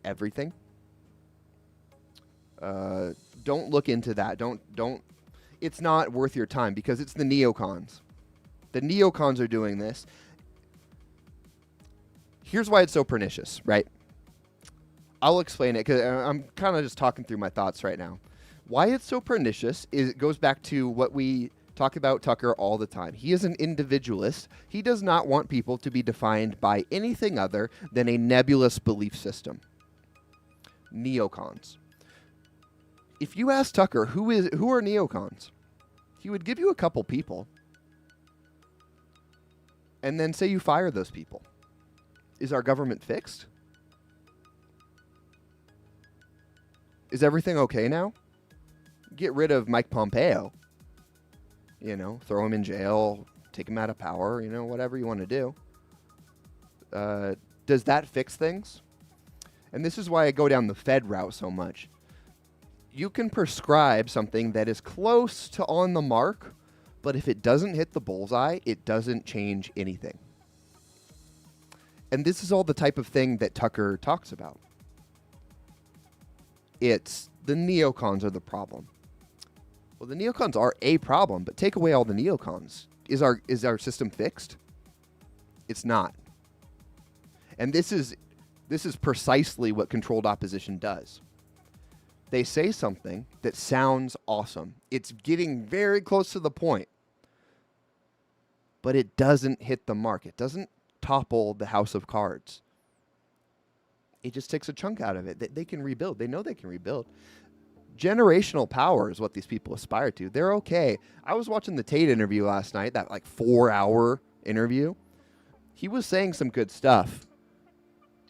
everything. Don't look into that. Don't. It's not worth your time because it's the neocons. The neocons are doing this. Here's why it's so pernicious, right? I'll explain it because I'm kind of just talking through my thoughts right now. Why it's so pernicious is it goes back to what we talk about Tucker all the time. He is an individualist. He does not want people to be defined by anything other than a nebulous belief system. Neocons. If you ask Tucker who are neocons, he would give you a couple people and then say you fire those people. Is our government fixed? Is everything okay now? Get rid of Mike Pompeo. You know, throw him in jail, take him out of power, you know, whatever you want to do. Does that fix things? And this is why I go down the Fed route so much. You can prescribe something that is close to on the mark, but if it doesn't hit the bullseye, it doesn't change anything. And this is all the type of thing that Tucker talks about. It's the neocons are the problem. Well, the neocons are a problem, but take away all the neocons. Is our system fixed? It's not. And this is precisely what controlled opposition does. They say something that sounds awesome. It's getting very close to the point. But it doesn't hit the mark. It doesn't topple the house of cards. It just takes a chunk out of it. They can rebuild. They know they can rebuild. Generational power is what these people aspire to. They're okay. I was watching the Tate interview last night, that like 4-hour interview. He was saying some good stuff.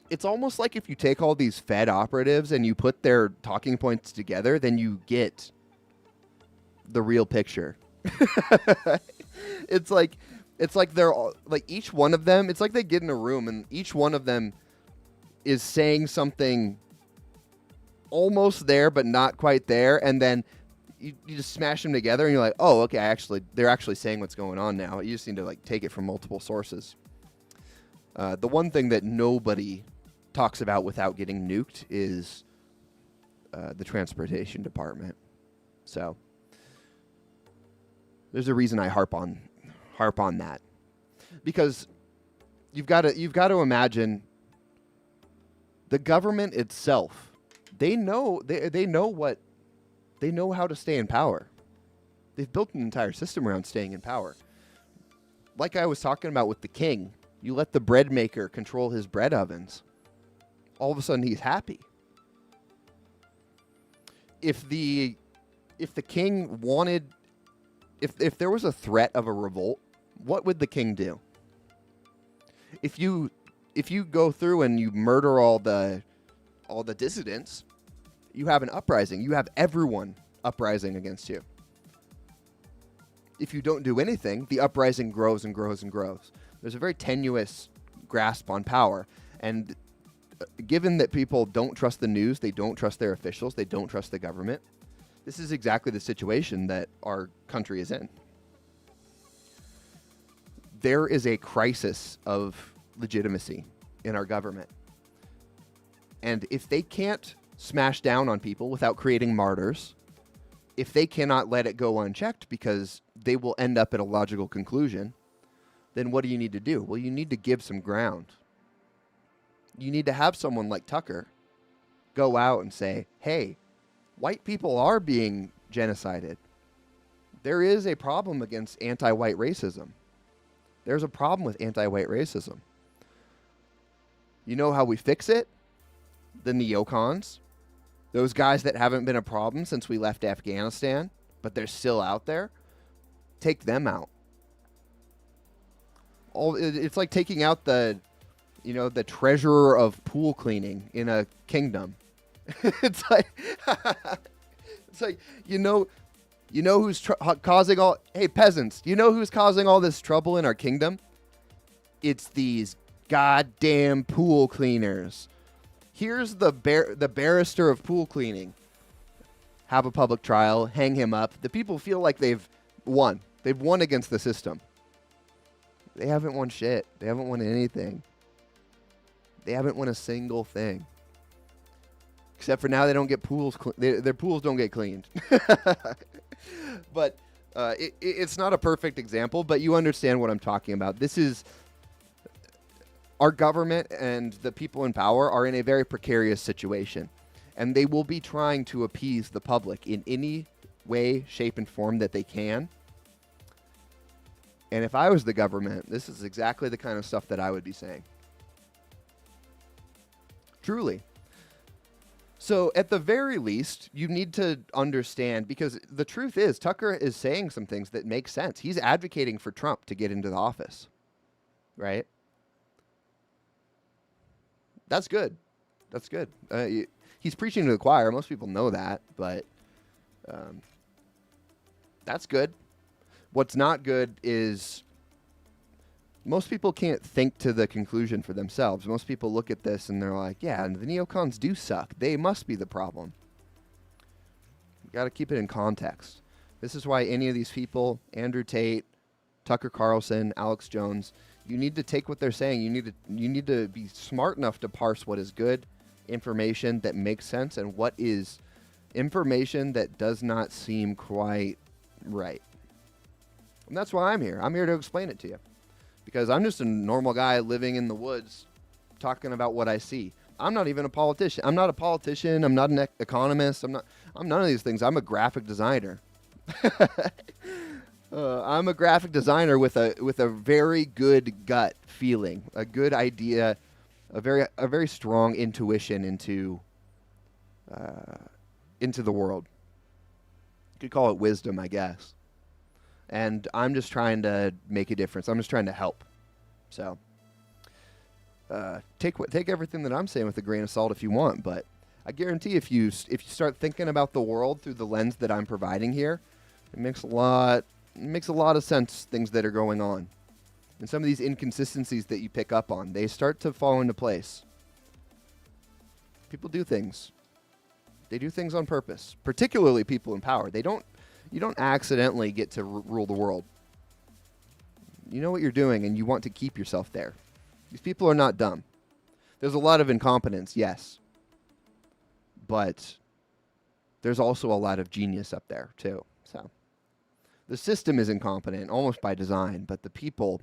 It's almost like if you take all these Fed operatives and you put their talking points together, then you get the real picture. It's like they're all, like each one of them, it's like they get in a room and each one of them is saying something almost there but not quite there, and then you just smash them together and you're like, oh, okay, they're actually saying what's going on now. You just need to like take it from multiple sources. The one thing that nobody talks about without getting nuked is the transportation department. So there's a reason I harp on that, because you've got to imagine the government itself. They know how to stay in power. They've built an entire system around staying in power. Like I was talking about with the king, you let the bread maker control his bread ovens. All of a sudden he's happy. If the king wanted, if there was a threat of a revolt, what would the king do? If you go through and you murder all the dissidents, you have an uprising. You have everyone uprising against you. If you don't do anything, the uprising grows and grows and grows. There's a very tenuous grasp on power. And given that people don't trust the news, they don't trust their officials, they don't trust the government, this is exactly the situation that our country is in. There is a crisis of legitimacy in our government. And if they can't smash down on people without creating martyrs, if they cannot let it go unchecked because they will end up at a logical conclusion, then what do you need to do? Well, you need to give some ground. You need to have someone like Tucker go out and say, hey, white people are being genocided. There is a problem against anti-white racism. There's a problem with anti-white racism. You know how we fix it? The neocons. Those guys that haven't been a problem since we left Afghanistan, but they're still out there. Take them out. It's like taking out the treasurer of pool cleaning in a kingdom. It's like who's causing all. Hey, peasants, you know who's causing all this trouble in our kingdom? It's these goddamn pool cleaners. Here's the barrister of pool cleaning. Have a public trial, hang him up. The people feel like they've won. They've won against the system. They haven't won shit. They haven't won anything. They haven't won a single thing. Except for now they don't get pools. Their pools don't get cleaned. But it's not a perfect example, but you understand what I'm talking about. This is... Our government and the people in power are in a very precarious situation, and they will be trying to appease the public in any way, shape, and form that they can. And if I was the government, this is exactly the kind of stuff that I would be saying. Truly. So at the very least, you need to understand, because the truth is, Tucker is saying some things that make sense. He's advocating for Trump to get into the office, right? That's good. That's good. He's preaching to the choir. Most people know that, but that's good. What's not good is most people can't think to the conclusion for themselves. Most people look at this and they're like, yeah, the neocons do suck. They must be the problem. You got to keep it in context. This is why any of these people, Andrew Tate, Tucker Carlson, Alex Jones, you need to take what they're saying. You need to be smart enough to parse what is good information that makes sense and what is information that does not seem quite right. And that's why I'm here. I'm here to explain it to you. Because I'm just a normal guy living in the woods talking about what I see. I'm not even a politician. I'm not a politician. I'm not an economist. I'm none of these things. I'm a graphic designer. I'm a graphic designer with a very good gut feeling, a good idea, a very strong intuition into the world. You could call it wisdom, I guess. And I'm just trying to make a difference. I'm just trying to help. So take everything that I'm saying with a grain of salt if you want, but I guarantee if you start thinking about the world through the lens that I'm providing here, it makes a lot of sense, things that are going on. And some of these inconsistencies that you pick up on, they start to fall into place. People do things. They do things on purpose, particularly people in power. You don't accidentally get to rule the world. You know what you're doing, and you want to keep yourself there. These people are not dumb. There's a lot of incompetence, yes. But there's also a lot of genius up there, too. So the system is incompetent, almost by design, but the people,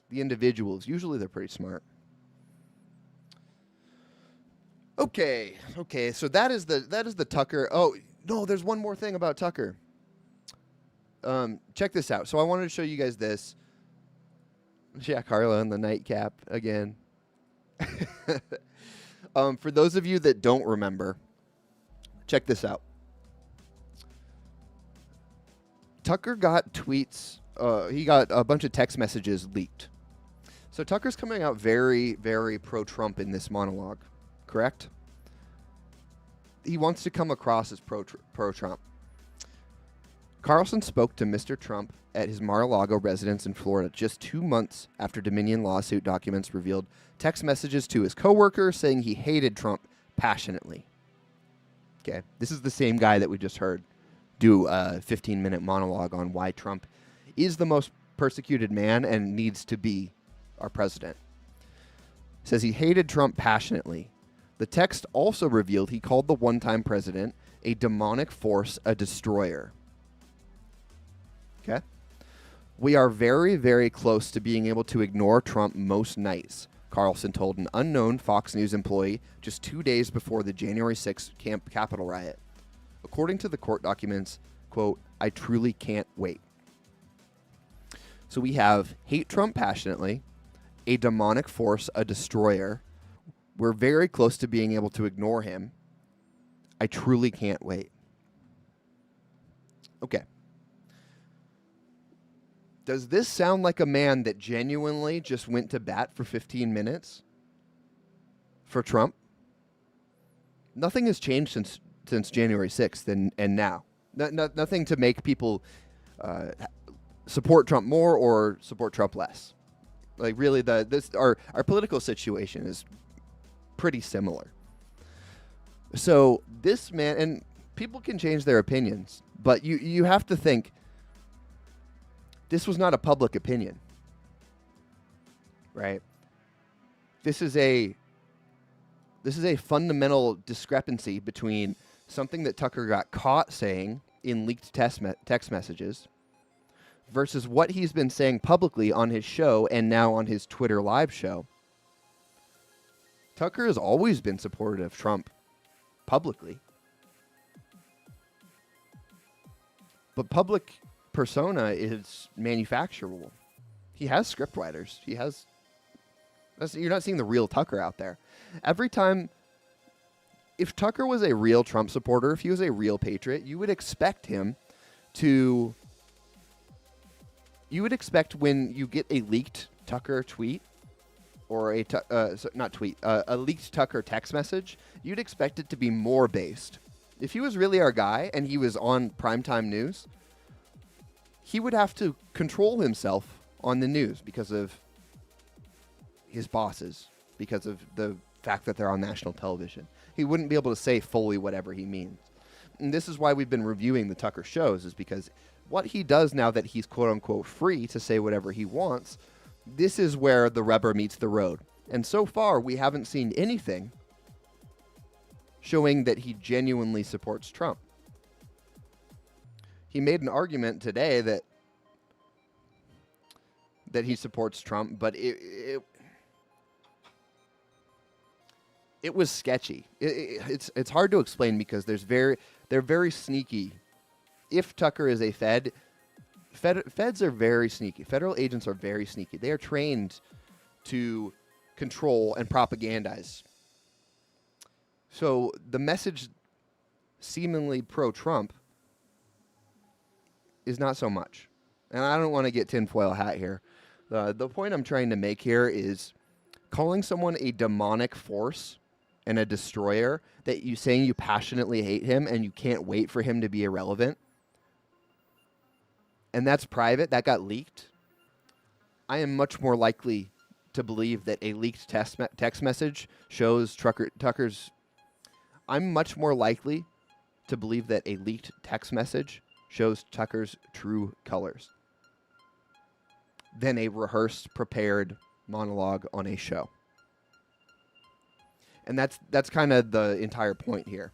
the individuals, usually they're pretty smart. Okay, so that is the Tucker. Oh, no, there's one more thing about Tucker. Check this out. So I wanted to show you guys this. Jack Harlow in the nightcap again. For those of you that don't remember, check this out. Tucker got tweets. He got a bunch of text messages leaked. So Tucker's coming out very, very pro-Trump in this monologue, correct? He wants to come across as pro-Trump. Carlson spoke to Mr. Trump at his Mar-a-Lago residence in Florida just 2 months after Dominion lawsuit documents revealed text messages to his coworker saying he hated Trump passionately. Okay, this is the same guy that we just heard do a 15-minute monologue on why Trump is the most persecuted man and needs to be our president. Says he hated Trump passionately. The text also revealed he called the one-time president a demonic force, a destroyer. Okay? We are very, very close to being able to ignore Trump most nights, Carlson told an unknown Fox News employee just 2 days before the January 6th Capitol riot. According to the court documents, quote, I truly can't wait. So we have hate Trump passionately, a demonic force, a destroyer. We're very close to being able to ignore him. I truly can't wait. Okay. Does this sound like a man that genuinely just went to bat for 15 minutes for Trump? Nothing has changed since January 6th and now. Nothing to make people support Trump more or support Trump less. Like really, our political situation is pretty similar. So this man, and people can change their opinions, but you have to think, this was not a public opinion, right? This is a fundamental discrepancy between something that Tucker got caught saying in leaked text messages versus what he's been saying publicly on his show and now on his Twitter live show. Tucker has always been supportive of Trump publicly. But public persona is manufacturable. He has scriptwriters. You're not seeing the real Tucker out there. Every time, if Tucker was a real Trump supporter, if he was a real patriot, you would expect him to, when you get a leaked Tucker tweet or a leaked Tucker text message, you'd expect it to be more based. If he was really our guy and he was on primetime news, he would have to control himself on the news because of his bosses because of the fact that they're on national television. He wouldn't be able to say fully whatever he means. And this is why we've been reviewing the Tucker shows, is because what he does now that he's quote-unquote free to say whatever he wants, this is where the rubber meets the road. And so far, we haven't seen anything showing that he genuinely supports Trump. He made an argument today that he supports Trump, but it was sketchy. It's hard to explain because they're very sneaky. If Tucker is a feds are very sneaky. Federal agents are very sneaky. They are trained to control and propagandize. So the message seemingly pro-Trump is not so much. And I don't want to get tinfoil hat here. The point I'm trying to make here is calling someone a demonic force and a destroyer, that you saying you passionately hate him and you can't wait for him to be irrelevant. And that's private. That got leaked. I am much more likely to believe that a leaked text message shows Tucker's... I'm much more likely to believe that a leaked text message shows Tucker's true colors than a rehearsed, prepared monologue on a show. And that's kind of the entire point here.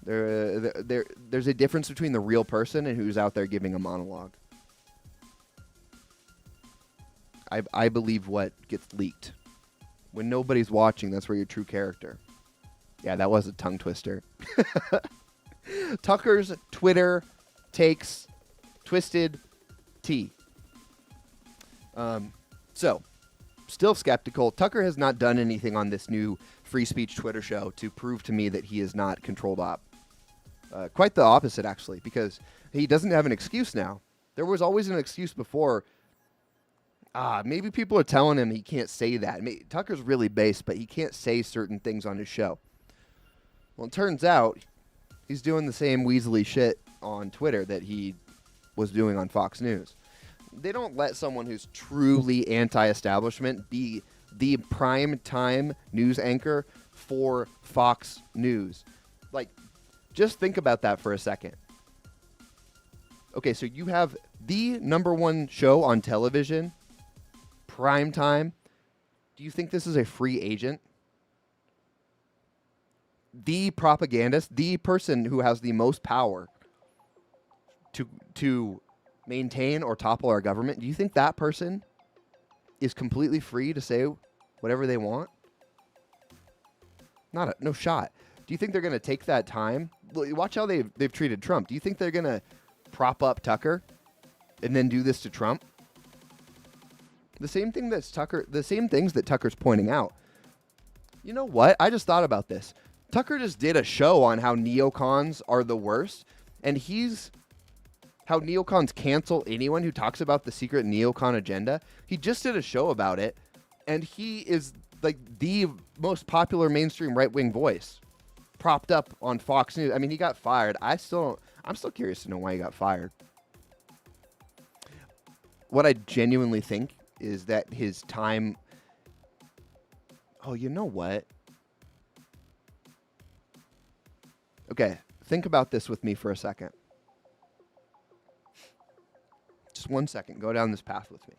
There's a difference between the real person and who's out there giving a monologue. I believe what gets leaked. When nobody's watching, that's where your true character. Yeah, that was a tongue twister. Tucker's Twitter takes twisted tea. So, still skeptical. Tucker has not done anything on this new free speech Twitter show to prove to me that he is not controlled op. Quite the opposite, actually, because he doesn't have an excuse now. There was always an excuse before. Maybe people are telling him he can't say that. Tucker's really base, but he can't say certain things on his show. Well, it turns out he's doing the same weaselly shit on Twitter that he was doing on Fox News. They don't let someone who's truly anti-establishment be the prime time news anchor for Fox News. Like, just think about that for a second. Okay, so you have the number one show on television, prime time. Do you think this is a free agent? The propagandist, the person who has the most power to maintain or topple our government, do you think that person is completely free to say whatever they want? No shot. Do you think they're going to take that time? Watch how they've treated Trump. Do you think they're going to prop up Tucker and then do this to Trump? The same things that Tucker's pointing out. You know what? I just thought about this. Tucker just did a show on how neocons are the worst, and how neocons cancel anyone who talks about the secret neocon agenda. He just did a show about it, and he is like the most popular mainstream right-wing voice, propped up on Fox News. I mean, he got fired. I'm still curious to know why he got fired. What I genuinely think is that his time... Oh, you know what? Okay, think about this with me for a second. Just 1 second. Go down this path with me.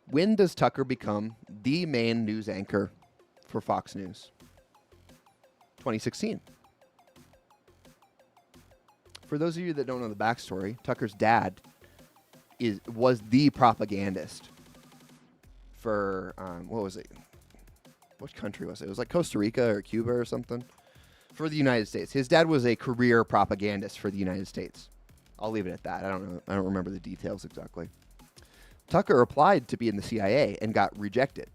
When does Tucker become the main news anchor for Fox News? 2016. For those of you that don't know the backstory, Tucker's dad was the propagandist for, what was it? Which country was it? It was like Costa Rica or Cuba or something. For the United States. His dad was a career propagandist for the United States. I'll leave it at that. I don't know. I don't remember the details exactly. Tucker applied to be in the CIA and got rejected.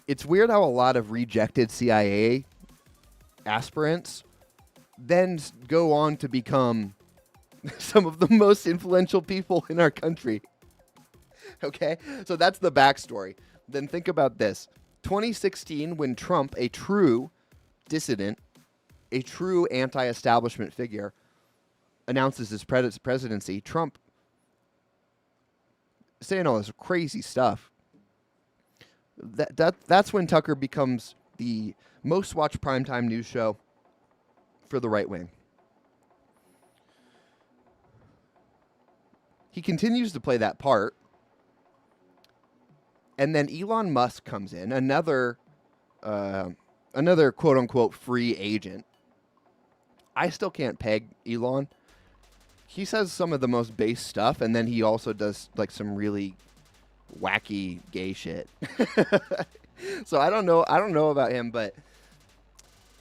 It's weird how a lot of rejected CIA aspirants then go on to become some of the most influential people in our country. Okay? So that's the backstory. Then think about this. 2016, when Trump, a true dissident, a true anti-establishment figure, announces his presidency, Trump saying all this crazy stuff. That's when Tucker becomes the most watched primetime news show for the right wing. He continues to play that part. And then Elon Musk comes in, another quote-unquote free agent. I still can't peg Elon. He says some of the most base stuff, and then he also does like some really wacky gay shit. So I don't know about him, but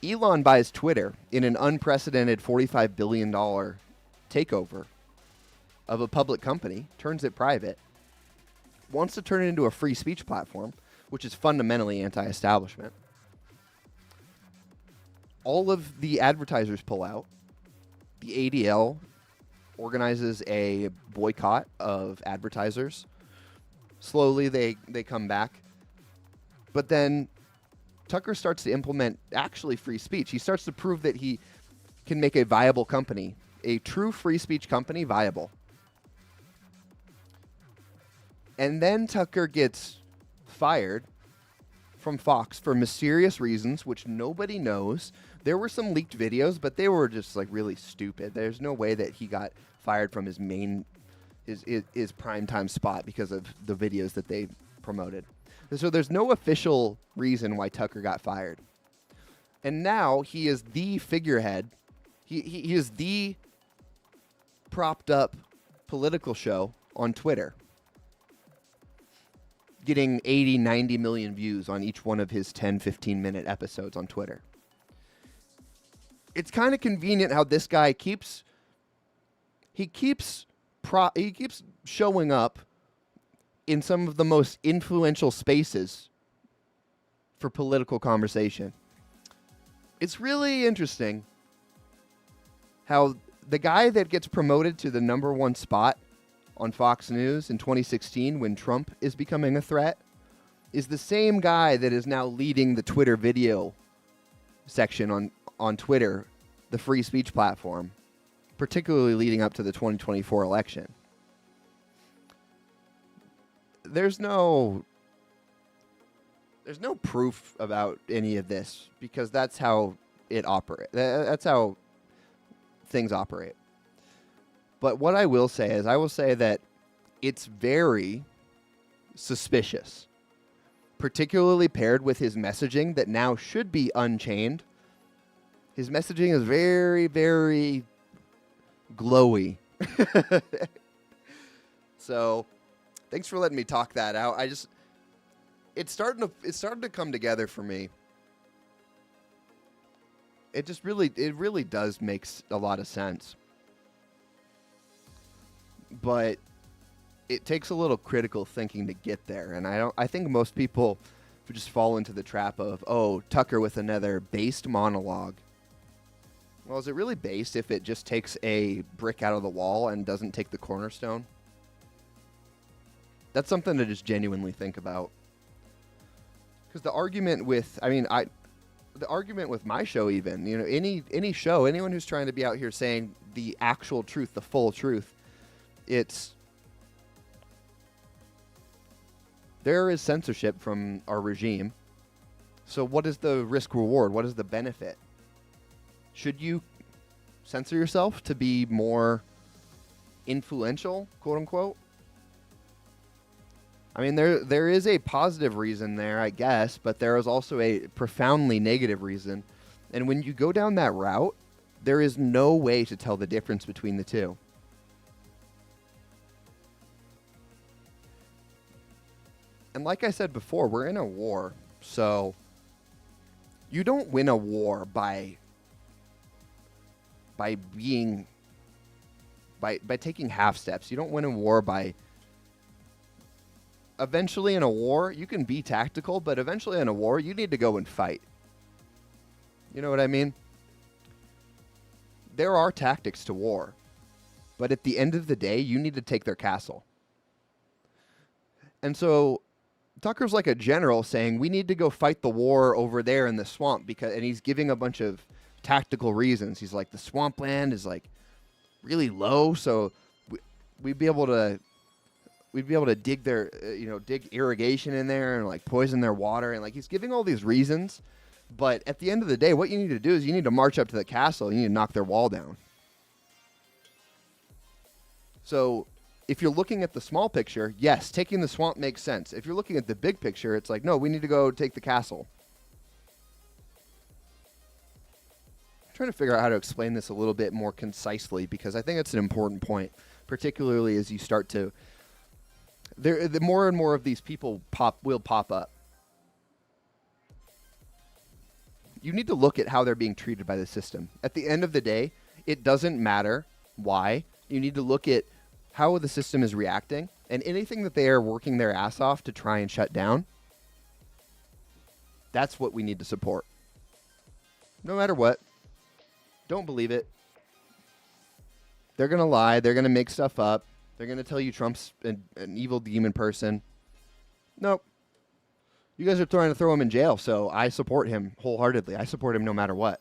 Elon buys Twitter in an unprecedented $45 billion takeover of a public company, turns it private, wants to turn it into a free speech platform, which is fundamentally anti-establishment. All of the advertisers pull out. The ADL organizes a boycott of advertisers. Slowly they come back. But then Tucker starts to implement actually free speech. He starts to prove that he can make a viable company, a true free speech company, viable. And then Tucker gets fired from Fox for mysterious reasons, which nobody knows. There were some leaked videos, but they were just like really stupid. There's no way that he got fired from his primetime spot because of the videos that they promoted. So there's no official reason why Tucker got fired. And now he is the figurehead. He is the propped up political show on Twitter, getting 80, 90 million views on each one of his 10, 15-minute episodes on Twitter. It's kind of convenient how this guy keeps showing up in some of the most influential spaces for political conversation. It's really interesting how the guy that gets promoted to the number one spot on Fox News in 2016 when Trump is becoming a threat is the same guy that is now leading the Twitter video section on Twitter, the free speech platform, particularly leading up to the 2024 election. There's no proof about any of this because that's how it operates. That's how things operate. But what I will say is that it's very suspicious, particularly paired with his messaging that now should be unchained. His messaging is very, very glowy. So, thanks for letting me talk that out. It's starting to come together for me. It really does make a lot of sense. But it takes a little critical thinking to get there, and I think most people would just fall into the trap of, oh, Tucker with another based monologue. Well, is it really based if it just takes a brick out of the wall and doesn't take the cornerstone? That's something to just genuinely think about. Because the argument with my show, even, any show, anyone who's trying to be out here saying the actual truth, the full truth, there is censorship from our regime. So what is the risk reward? What is the benefit? Should you censor yourself to be more influential, quote unquote? I mean, there is a positive reason there, I guess, but there is also a profoundly negative reason. And when you go down that route, there is no way to tell the difference between the two. And like I said before, we're in a war, so you don't win a war by taking half steps. You don't win a war by... Eventually in a war, you can be tactical, but eventually in a war, you need to go and fight. You know what I mean? There are tactics to war, but at the end of the day, you need to take their castle. And so Tucker's like a general saying, we need to go fight the war over there in the swamp, and he's giving a bunch of tactical reasons. He's like, the swampland is like really low, so we'd be able to we'd be able to dig their, dig irrigation in there and like poison their water. And like he's giving all these reasons. But at the end of the day, what you need to do is you need to march up to the castle. You need to knock their wall down. So if you're looking at the small picture, yes, taking the swamp makes sense. If you're looking at the big picture, it's like, no, we need to go take the castle. I'm trying to figure out how to explain this a little bit more concisely because I think it's an important point, particularly as you start to... the more and more of these people will pop up. You need to look at how they're being treated by the system. At the end of the day, it doesn't matter why. You need to look at how the system is reacting, and anything that they are working their ass off to try and shut down, that's what we need to support. No matter what. Don't believe it. They're going to lie. They're going to make stuff up. They're going to tell you Trump's an evil demon person. Nope. You guys are trying to throw him in jail, so I support him wholeheartedly. I support him no matter what.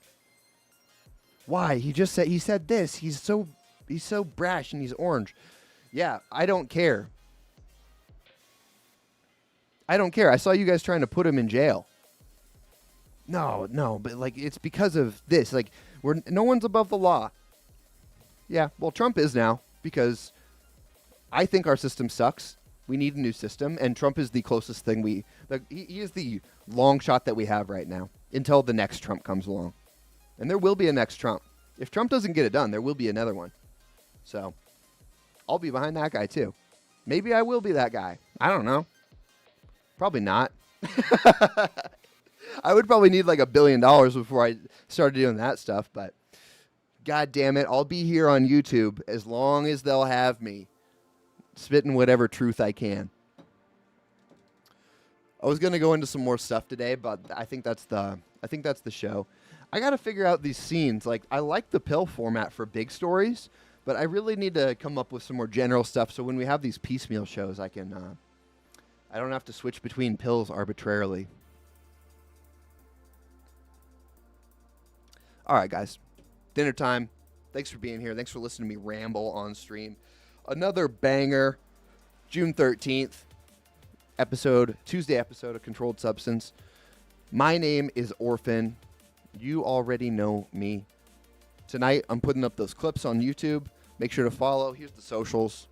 Why? He said this. He's so brash and he's orange. Yeah, I don't care. I don't care. I saw you guys trying to put him in jail. No, but like it's because of this. Like no one's above the law. Yeah, well Trump is now because I think our system sucks. We need a new system, and Trump is the closest thing he is the long shot that we have right now until the next Trump comes along. And there will be a next Trump. If Trump doesn't get it done, there will be another one. So I'll be behind that guy too. Maybe I will be that guy. I don't know. Probably not. I would probably need like $1 billion before I started doing that stuff, but God damn it, I'll be here on YouTube as long as they'll have me spitting whatever truth I can. I was gonna go into some more stuff today, but I think that's the show. I gotta figure out these scenes. Like I like the pill format for big stories, but I really need to come up with some more general stuff. So when we have these piecemeal shows, I don't have to switch between pills arbitrarily. All right, guys, dinner time. Thanks for being here. Thanks for listening to me ramble on stream. Another banger, June 13th Tuesday episode of Controlled Substance. My name is Orphan. You already know me. Tonight, I'm putting up those clips on YouTube. Make sure to follow. Here's the socials.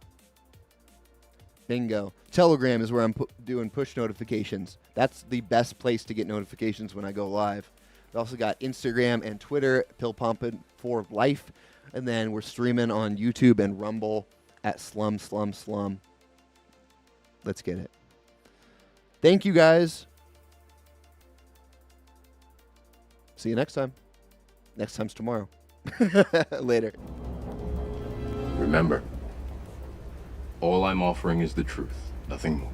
Bingo. Telegram is where I'm doing push notifications. That's the best place to get notifications when I go live. We also got Instagram and Twitter, Pill Pumpin' for life. And then we're streaming on YouTube and Rumble at Slum. Let's get it. Thank you, guys. See you next time. Next time's tomorrow. Later. Remember, all I'm offering is the truth, nothing more.